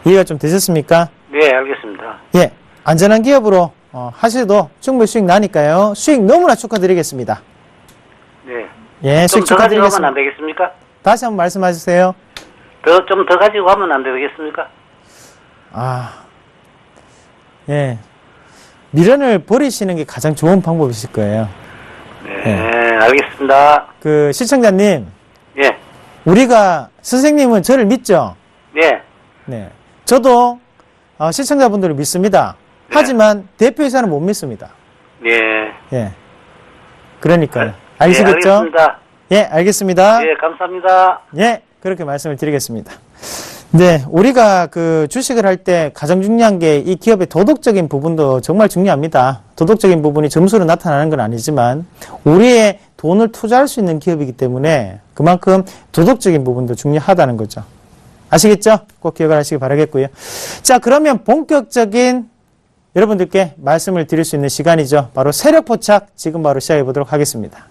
이해가 좀 되셨습니까? 네, 알겠습니다. 예. 안전한 기업으로 하셔도 충분히 수익 나니까요. 수익 너무나 축하드리겠습니다. 네. 예, 수익 좀 더 가지고 하면 축하드리겠습니다. 안 되겠습니까? 다시 한번 말씀하세요. 좀 더 가지고 하면 안 되겠습니까? 예. 미련을 버리시는 게 가장 좋은 방법이실 거예요. 네, 알겠습니다. 그 시청자님, 예. 우리가 선생님은 저를 믿죠? 네. 네. 저도 시청자분들을 믿습니다. 네. 하지만 대표이사는 못 믿습니다. 네. 예. 그러니까요. 네, 알겠죠? 알겠습니다. 예, 알겠습니다. 네, 감사합니다. 예, 그렇게 말씀을 드리겠습니다. 네, 우리가 그 주식을 할 때 가장 중요한 게 이 기업의 도덕적인 부분도 정말 중요합니다. 도덕적인 부분이 점수로 나타나는 건 아니지만 우리의 돈을 투자할 수 있는 기업이기 때문에 그만큼 도덕적인 부분도 중요하다는 거죠. 아시겠죠? 꼭 기억을 하시기 바라겠고요. 자, 그러면 본격적인 여러분들께 말씀을 드릴 수 있는 시간이죠. 바로 세력 포착 지금 바로 시작해 보도록 하겠습니다.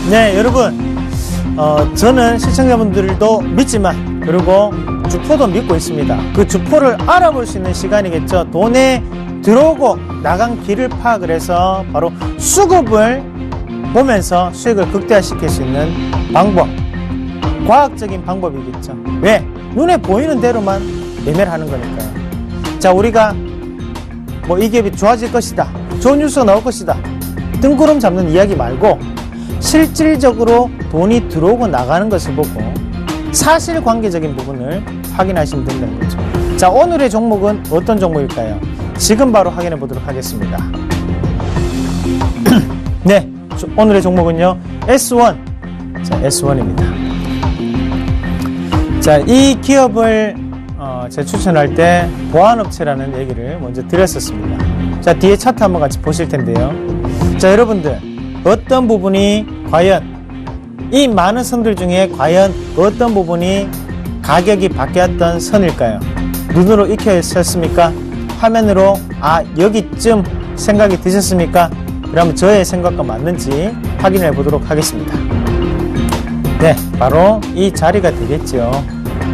네, 여러분, 저는 시청자분들도 믿지만, 그리고 주포도 믿고 있습니다. 그 주포를 알아볼 수 있는 시간이겠죠. 돈에 들어오고 나간 길을 파악을 해서 바로 수급을 보면서 수익을 극대화시킬 수 있는 방법. 과학적인 방법이겠죠. 왜? 눈에 보이는 대로만 매매를 하는 거니까요. 자, 우리가 이 기업이 좋아질 것이다, 좋은 뉴스가 나올 것이다, 뜬구름 잡는 이야기 말고 실질적으로 돈이 들어오고 나가는 것을 보고 사실관계적인 부분을 확인하시면 된다는 거죠. 자, 오늘의 종목은 어떤 종목일까요? 지금 바로 확인해 보도록 하겠습니다. 네, 오늘의 종목은요, S1. 자, S1입니다. 자, 이 기업을 제가 추천할 때 보안업체라는 얘기를 먼저 드렸었습니다. 자, 뒤에 차트 한번 같이 보실 텐데요. 자, 여러분들, 어떤 부분이 과연 이 많은 선들 중에 과연 어떤 부분이 가격이 바뀌었던 선일까요? 눈으로 익혀졌습니까? 화면으로 여기쯤 생각이 드셨습니까? 그러면 저의 생각과 맞는지 확인해 보도록 하겠습니다. 네, 바로 이 자리가 되겠죠.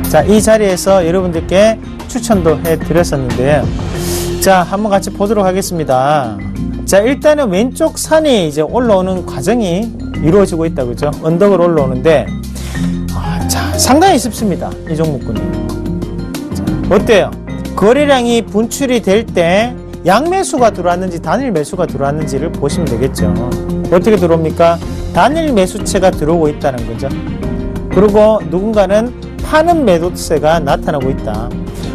자, 이 자리에서 여러분들께 추천도 해 드렸었는데요. 자, 한번 같이 보도록 하겠습니다. 자, 일단은 왼쪽 산이 이제 올라오는 과정이 이루어지고 있다, 그죠? 언덕을 올라오는데, 자, 상당히 쉽습니다. 이 종목군은. 자, 어때요? 거래량이 분출이 될 때 양매수가 들어왔는지 단일 매수가 들어왔는지를 보시면 되겠죠. 어떻게 들어옵니까? 단일 매수체가 들어오고 있다는 거죠. 그리고 누군가는 파는 매도세가 나타나고 있다.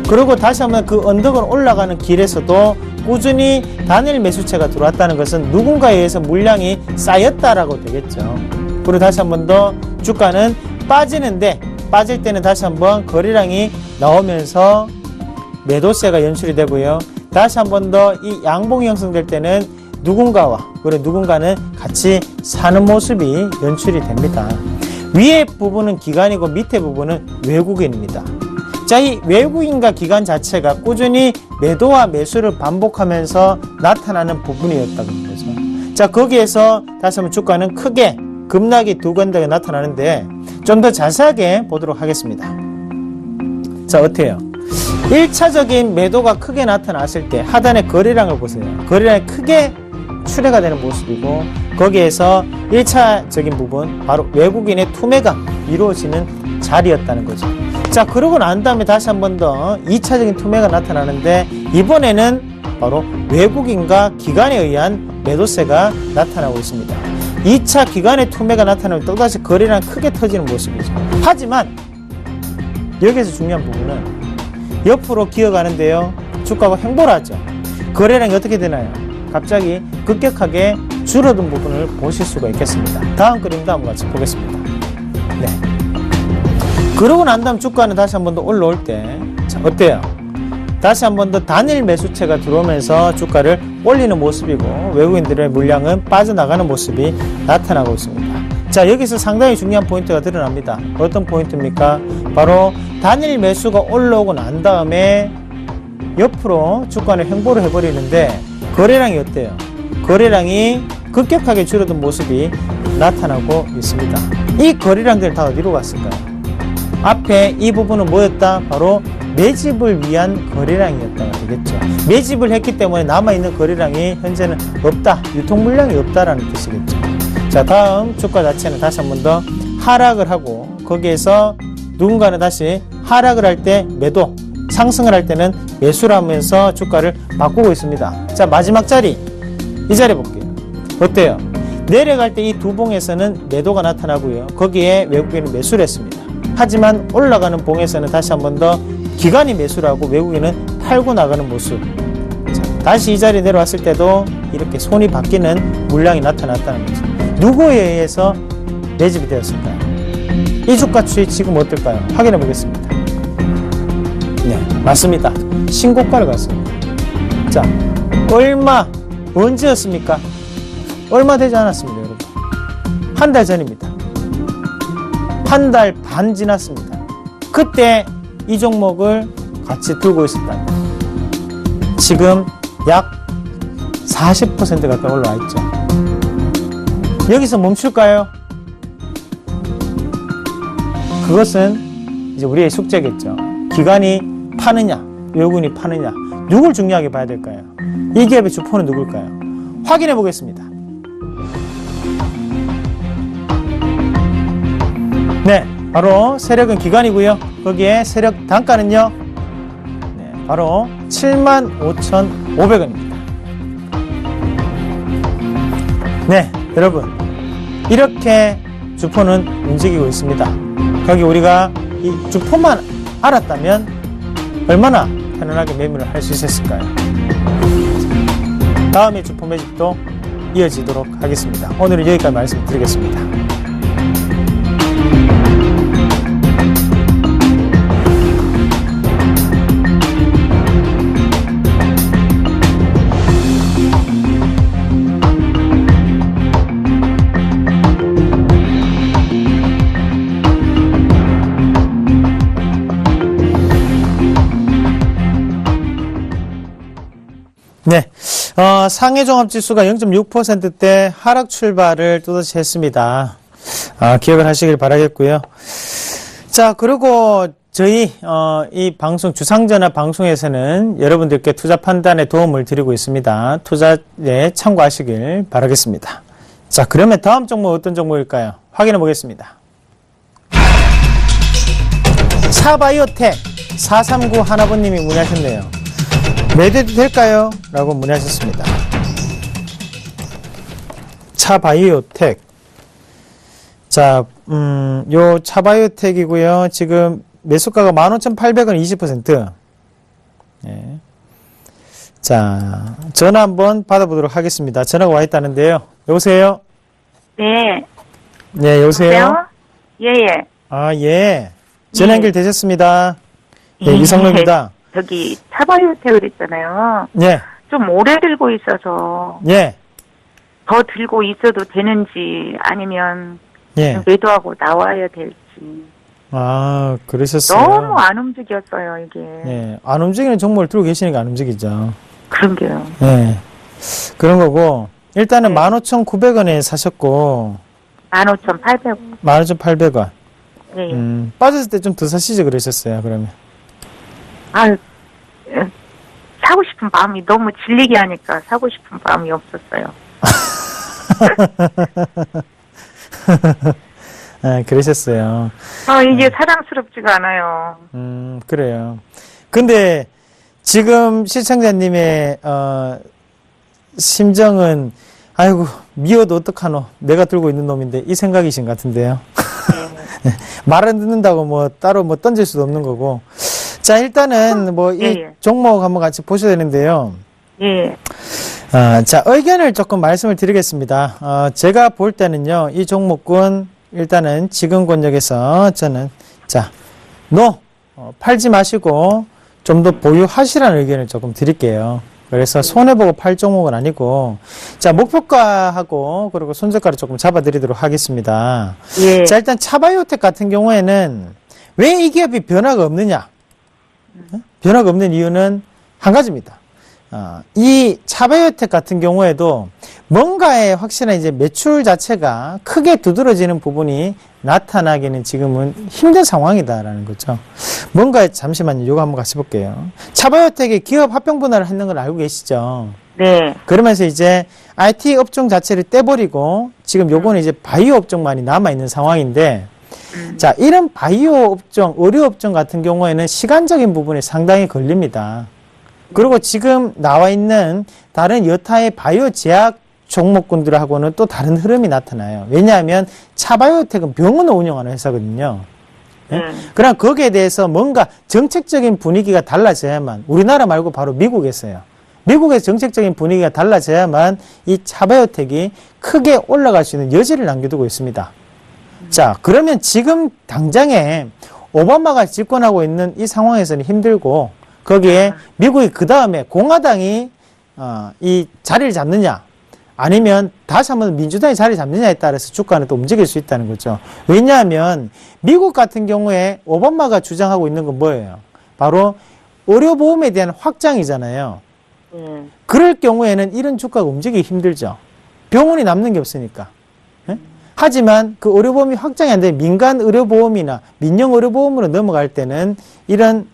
그리고 다시 한번 그 언덕을 올라가는 길에서도 꾸준히 단일 매수체가 들어왔다는 것은 누군가에 의해서 물량이 쌓였다라고 되겠죠. 그리고 다시 한번 더 주가는 빠지는데, 빠질 때는 다시 한번 거래량이 나오면서 매도세가 연출이 되고요. 다시 한번 더 이 양봉이 형성될 때는 누군가와, 그리고 누군가는 같이 사는 모습이 연출이 됩니다. 위에 부분은 기관이고 밑에 부분은 외국인입니다. 자, 이 외국인과 기관 자체가 꾸준히 매도와 매수를 반복하면서 나타나는 부분이었다는 거죠. 자, 거기에서 다시 한번 주가는 크게 급락이 두 건대가 나타나는데 좀 더 자세하게 보도록 하겠습니다. 자, 어때요? 1차적인 매도가 크게 나타났을 때 하단의 거래량을 보세요. 거래량이 크게 출회가 되는 모습이고, 거기에서 1차적인 부분, 바로 외국인의 투매가 이루어지는 자리였다는 거죠. 자, 그러고 난 다음에 다시 한 번 더 2차적인 투매가 나타나는데, 이번에는 바로 외국인과 기관에 의한 매도세가 나타나고 있습니다. 2차 기관의 투매가 나타나면 또다시 거래량 크게 터지는 모습이죠. 하지만 여기서 중요한 부분은 옆으로 기어가는데요. 주가가 횡보를 하죠. 거래량이 어떻게 되나요? 갑자기 급격하게 줄어든 부분을 보실 수가 있겠습니다. 다음 그림도 한번 같이 보겠습니다. 네. 그러고 난 다음 주가는 다시 한 번 더 올라올 때, 자, 어때요? 다시 한 번 더 단일 매수체가 들어오면서 주가를 올리는 모습이고, 외국인들의 물량은 빠져나가는 모습이 나타나고 있습니다. 자, 여기서 상당히 중요한 포인트가 드러납니다. 어떤 포인트입니까? 바로 단일 매수가 올라오고 난 다음에 옆으로 주가는 횡보를 해버리는데, 거래량이 어때요? 거래량이 급격하게 줄어든 모습이 나타나고 있습니다. 이 거래량들 다 어디로 갔을까요? 앞에 이 부분은 뭐였다? 바로 매집을 위한 거래량이었다가 되겠죠. 매집을 했기 때문에 남아있는 거래량이 현재는 없다. 유통 물량이 없다라는 뜻이겠죠. 자, 다음 주가 자체는 다시 한 번 더 하락을 하고, 거기에서 누군가는 다시 하락을 할 때 매도, 상승을 할 때는 매수를 하면서 주가를 바꾸고 있습니다. 자, 마지막 자리, 이 자리 볼게요. 어때요? 내려갈 때 이 두 봉에서는 매도가 나타나고요. 거기에 외국인은 매수를 했습니다. 하지만 올라가는 봉에서는 다시 한 번 더 기관이 매수를 하고 외국인은 팔고 나가는 모습. 자, 다시 이 자리 내려왔을 때도 이렇게 손이 바뀌는 물량이 나타났다는 거죠. 누구에 의해서 매집이 되었을까요? 이 주가 추이 지금 어떨까요? 확인해 보겠습니다. 네, 맞습니다. 신고가를 갔습니다. 자, 언제였습니까? 얼마 되지 않았습니다, 여러분. 한 달 전입니다. 한 달 반 지났습니다. 그때 이 종목을 같이 들고 있었다. 지금 약 40% 가까이 올라와 있죠. 여기서 멈출까요? 그것은 이제 우리의 숙제겠죠. 기관이 파느냐, 외국인이 파느냐, 누굴 중요하게 봐야 될까요? 이 기업의 주포는 누굴까요? 확인해 보겠습니다. 네, 바로 세력은 기관이고요. 거기에 세력 단가는요, 네, 바로 75,500원입니다. 네, 여러분, 이렇게 주포는 움직이고 있습니다. 거기 우리가 이 주포만 알았다면 얼마나 편안하게 매매를 할 수 있었을까요? 다음에 주포 매집도 이어지도록 하겠습니다. 오늘은 여기까지 말씀드리겠습니다. 네, 상해 종합지수가 0.6%대 하락 출발을 또다시 했습니다. 기억을 하시길 바라겠고요. 자, 그리고 저희 이 방송 주상전화 방송에서는 여러분들께 투자 판단에 도움을 드리고 있습니다. 투자에 참고하시길 바라겠습니다. 자, 그러면 다음 종목 어떤 종목일까요? 확인해 보겠습니다. 차바이오텍 439 하나번님이 문의하셨네요. 매도해도 될까요? 라고 문의하셨습니다. 차바이오텍. 자, 요 차바이오텍이고요. 지금 매수가가 15,800원 20%. 네. 자, 전화 한번 받아보도록 하겠습니다. 전화가 와 있다는데요. 여보세요? 네. 네, 여보세요? 예예. 아, 예. 전화 예. 연결되셨습니다. 네, 이성로입니다. 저기 차바이오텍을 있잖아요. 예. 좀 오래 들고 있어서 예. 더 들고 있어도 되는지 아니면 예. 매도하고 나와야 될지. 아, 그러셨어요. 너무 안 움직였어요 이게. 예. 안 움직이는 종목을 들고 계시니까 안 움직이죠. 그런 게요. 예. 그런 거고, 일단은 네. 15,900원에 사셨고, 15,800원. 15,800원. 네. 빠졌을 때 좀 더 사시죠, 그러셨어요, 그러면. 사고 싶은 마음이 너무 질리게 하니까 사고 싶은 마음이 없었어요. 아, 그러셨어요. 이게 사랑스럽지가 않아요. 그래요. 근데 지금 시청자님의 심정은 아이고 미워도 어떡하노 내가 들고 있는 놈인데 이 생각이신 것 같은데요. 말 안 듣는다고 뭐 따로 뭐 던질 수도 없는 거고. 자, 일단은 뭐 이 예. 종목 한번 같이 보셔야 되는데요. 예. 자, 의견을 조금 말씀을 드리겠습니다. 제가 볼 때는요, 이 종목군 일단은 지금 권역에서 저는 자, 팔지 마시고 좀 더 보유하시라는 의견을 조금 드릴게요. 그래서 손해보고 팔 종목은 아니고, 자, 목표가하고 그리고 손절가를 조금 잡아드리도록 하겠습니다. 예. 자, 일단 차바이오텍 같은 경우에는 왜 이 기업이 변화가 없느냐? 변화가 없는 이유는 한 가지입니다. 이 차바이오텍 같은 경우에도 뭔가의 확실한 이제 매출 자체가 크게 두드러지는 부분이 나타나기는 지금은 힘든 상황이다라는 거죠. 뭔가 잠시만요. 이거 한번 같이 볼게요. 차바이오텍이 기업 합병 분할을 했는 걸 알고 계시죠? 네. 그러면서 이제 IT 업종 자체를 떼버리고 지금 요거는 이제 바이오 업종만이 남아있는 상황인데 자, 이런 바이오 업종, 의료 업종 같은 경우에는 시간적인 부분이 상당히 걸립니다. 그리고 지금 나와 있는 다른 여타의 바이오 제약 종목군들하고는 또 다른 흐름이 나타나요. 왜냐하면 차바이오텍은 병원을 운영하는 회사거든요. 예? 그럼 거기에 대해서 뭔가 정책적인 분위기가 달라져야만, 우리나라 말고 바로 미국에서요. 미국의 정책적인 분위기가 달라져야만 이 차바이오텍이 크게 올라갈 수 있는 여지를 남겨두고 있습니다. 자, 그러면 지금 당장에 오바마가 집권하고 있는 이 상황에서는 힘들고, 거기에 미국이 그 다음에 공화당이 이 자리를 잡느냐, 아니면 다시 한번 민주당이 자리 잡느냐에 따라서 주가는 또 움직일 수 있다는 거죠. 왜냐하면 미국 같은 경우에 오바마가 주장하고 있는 건 뭐예요? 바로 의료보험에 대한 확장이잖아요. 그럴 경우에는 이런 주가가 움직이기 힘들죠. 병원이 남는 게 없으니까. 예? 하지만 그 의료보험이 확장이 안 되면 민간 의료보험이나 민영 의료보험으로 넘어갈 때는 이런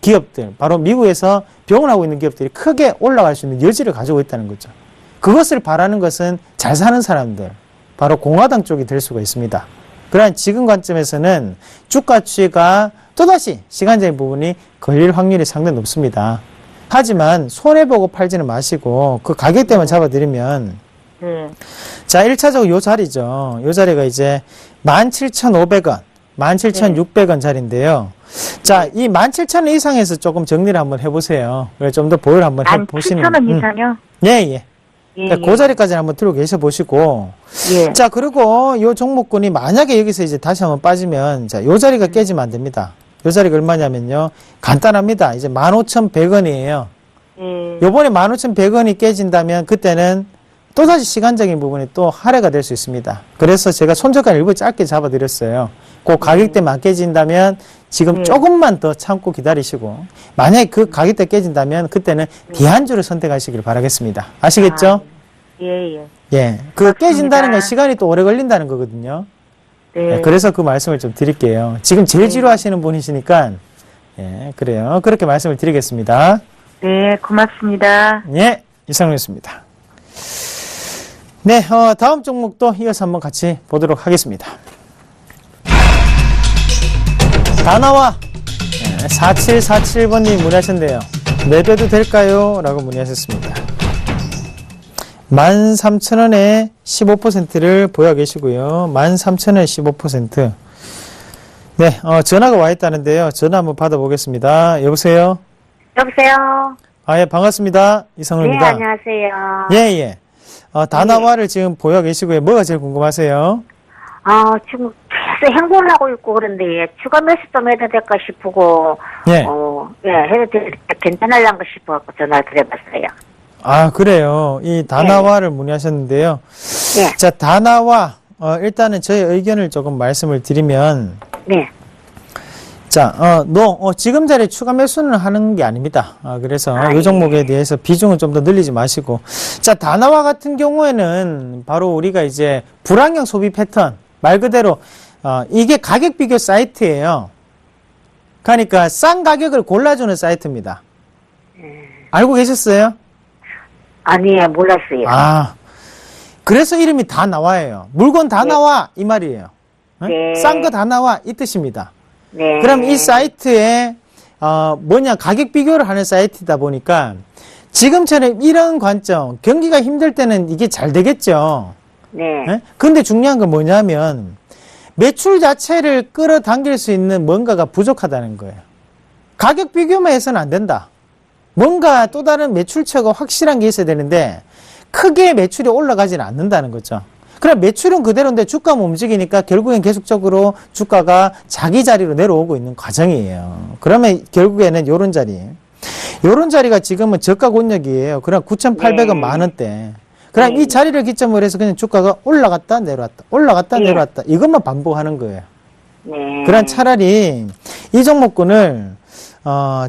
기업들, 바로 미국에서 병원하고 있는 기업들이 크게 올라갈 수 있는 여지를 가지고 있다는 거죠. 그것을 바라는 것은 잘 사는 사람들, 바로 공화당 쪽이 될 수가 있습니다. 그러나 지금 관점에서는 주가 추이가 또다시 시간적인 부분이 걸릴 확률이 상당히 높습니다. 하지만 손해보고 팔지는 마시고 그 가격대만 잡아드리면 자, 1차적으로 요 자리죠. 요 자리가 이제 17,500원, 17,600원 자리인데요. 자, 이 17,000원 이상에서 조금 정리를 한번 해보세요. 그래 좀 더 보유를 한번 해보시는. 17,000원 이상요? 예, 예. 그러니까 그 자리까지 한번 들고 계셔 보시고. 예. 자, 그리고 요 종목군이 만약에 여기서 이제 다시 한번 빠지면, 자, 요 자리가 깨지면 안 됩니다. 요 자리가 얼마냐면요. 간단합니다. 이제 15,100원이에요. 요번에 15,100원이 깨진다면 그때는 또다시 시간적인 부분이 또 하회가 될 수 있습니다. 그래서 제가 손절가를 일부 짧게 잡아드렸어요. 그 가격대만 깨진다면 지금 조금만 더 참고 기다리시고, 만약에 그 가격대 깨진다면 그때는 대안주를 선택하시길 바라겠습니다. 아시겠죠? 예. 예. 그 깨진다는 건 시간이 또 오래 걸린다는 거거든요. 네. 예, 그래서 그 말씀을 좀 드릴게요. 지금 제일 지루하시는 분이시니까, 예, 그래요. 그렇게 말씀을 드리겠습니다. 네, 고맙습니다. 예, 이상로였습니다. 네, 다음 종목도 이어서 한번 같이 보도록 하겠습니다. 다나와 4747번님 문의하셨는데요. 매도도 될까요? 라고 문의하셨습니다. 13,000원에 15%를 보유하고 계시고요. 13,000원에 15%. 네, 전화가 와 있다는데요. 전화 한번 받아보겠습니다. 여보세요? 여보세요? 아, 예, 반갑습니다. 네, 이상로입니다. 안녕하세요. 예, 예. 다나와를 지금 보유하고 계시고요. 뭐가 제일 궁금하세요? 지금 계속 행보를 하고 있고 그런데, 추가 매수 좀 해도 될까 싶고, 예. 해도 괜찮을란가 싶어 전화를 드려봤어요. 아, 그래요. 이 다나와를 문의하셨는데요. 네. 자, 다나와, 일단은 저의 의견을 조금 말씀을 드리면, 네. 자, 지금 자리에 추가 매수는 하는 게 아닙니다. 그래서 이 예. 종목에 대해서 비중을 좀 더 늘리지 마시고. 자, 다나와 같은 경우에는 바로 우리가 이제 불황형 소비 패턴, 말 그대로, 이게 가격 비교 사이트예요. 그러니까 싼 가격을 골라주는 사이트입니다. 알고 계셨어요? 아니에요, 몰랐어요. 그래서 이름이 다 나와요. 물건 다 나와, 이 말이에요. 네. 싼 거 다 나와, 이 뜻입니다. 네. 그럼 이 사이트에 가격 비교를 하는 사이트다 보니까 지금처럼 이런 관점, 경기가 힘들 때는 이게 잘 되겠죠. 네. 근데 중요한 건 뭐냐면 매출 자체를 끌어당길 수 있는 뭔가가 부족하다는 거예요. 가격 비교만 해서는 안 된다. 뭔가 또 다른 매출처가 확실한 게 있어야 되는데 크게 매출이 올라가지는 않는다는 거죠. 그럼 매출은 그대로인데 주가만 움직이니까 결국엔 계속적으로 주가가 자기 자리로 내려오고 있는 과정이에요. 그러면 결국에는 요런 자리가 지금은 저가 권역이에요. 그럼 9,800원 만원대. 그럼 이 자리를 기점으로 해서 그냥 주가가 올라갔다 내려왔다 올라갔다 내려왔다 이것만 반복하는 거예요. 그럼 차라리 이 종목군을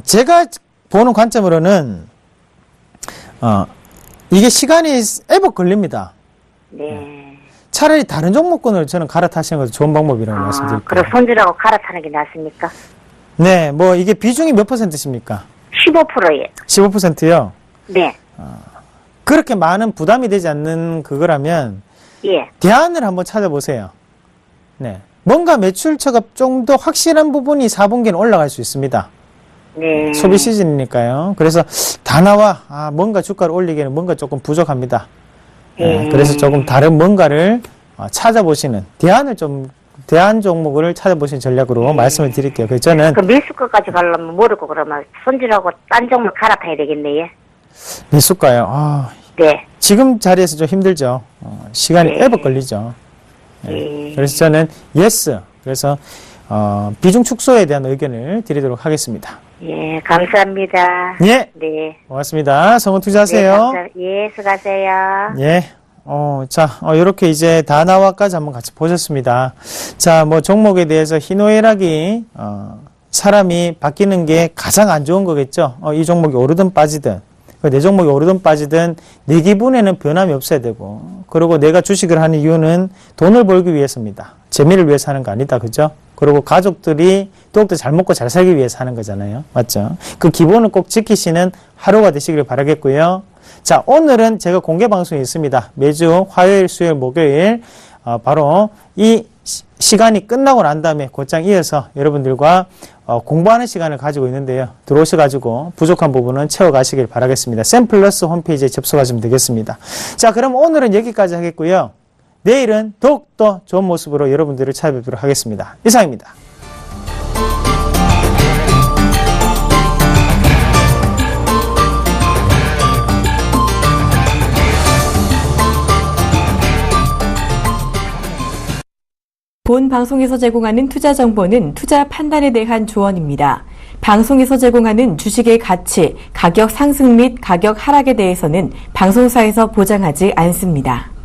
제가 보는 관점으로는 이게 시간이 애복 걸립니다. 차라리 다른 종목군을 저는 갈아타시는 것도 좋은 방법이라고 말씀드릴게요. 그럼 손질하고 갈아타는 게 낫습니까? 네, 뭐 이게 비중이 몇 %십니까? 15%예요. 15%요? 네. 그렇게 많은 부담이 되지 않는 그거라면 예. 대안을 한번 찾아보세요. 네. 뭔가 매출처가 좀 더 확실한 부분이 4분기는 올라갈 수 있습니다. 네. 소비 시즌이니까요. 그래서 다나와 뭔가 주가를 올리기에는 뭔가 조금 부족합니다. 네, 그래서 조금 다른 뭔가를 찾아보시는 대안 종목을 찾아보시는 전략으로 말씀을 드릴게요. 그래서 저는 그 밀수가까지 가려면 모르고 그러면 손질하고 딴 종목 갈아타야 되겠네요. 밀수가요. 네. 지금 자리에서 좀 힘들죠. 시간이 애복 걸리죠. 네. 그래서 저는 예스. 그래서 비중 축소에 대한 의견을 드리도록 하겠습니다. 예, 감사합니다. 예. 네. 고맙습니다. 성원 투자하세요. 예, 수고하세요. 예. 이렇게 이제 다나와까지 한번 같이 보셨습니다. 자, 뭐 종목에 대해서 희노애락이 사람이 바뀌는 게 가장 안 좋은 거겠죠. 이 종목이 오르든 빠지든, 내 종목이 오르든 빠지든 내 기분에는 변함이 없어야 되고, 그리고 내가 주식을 하는 이유는 돈을 벌기 위해서입니다. 재미를 위해서 하는 거 아니다, 그죠? 그리고 가족들이 더욱더 잘 먹고 잘 살기 위해서 하는 거잖아요. 맞죠? 그 기본을 꼭 지키시는 하루가 되시기를 바라겠고요. 자, 오늘은 제가 공개 방송이 있습니다. 매주 화요일, 수요일, 목요일 바로 이 시간이 끝나고 난 다음에 곧장 이어서 여러분들과 공부하는 시간을 가지고 있는데요. 들어오셔가지고 부족한 부분은 채워가시길 바라겠습니다. 샘플러스 홈페이지에 접속하시면 되겠습니다. 자, 그럼 오늘은 여기까지 하겠고요. 내일은 더욱더 좋은 모습으로 여러분들을 찾아뵙도록 하겠습니다. 이상입니다. 본 방송에서 제공하는 투자 정보는 투자 판단에 대한 조언입니다. 방송에서 제공하는 주식의 가치, 가격 상승 및 가격 하락에 대해서는 방송사에서 보장하지 않습니다.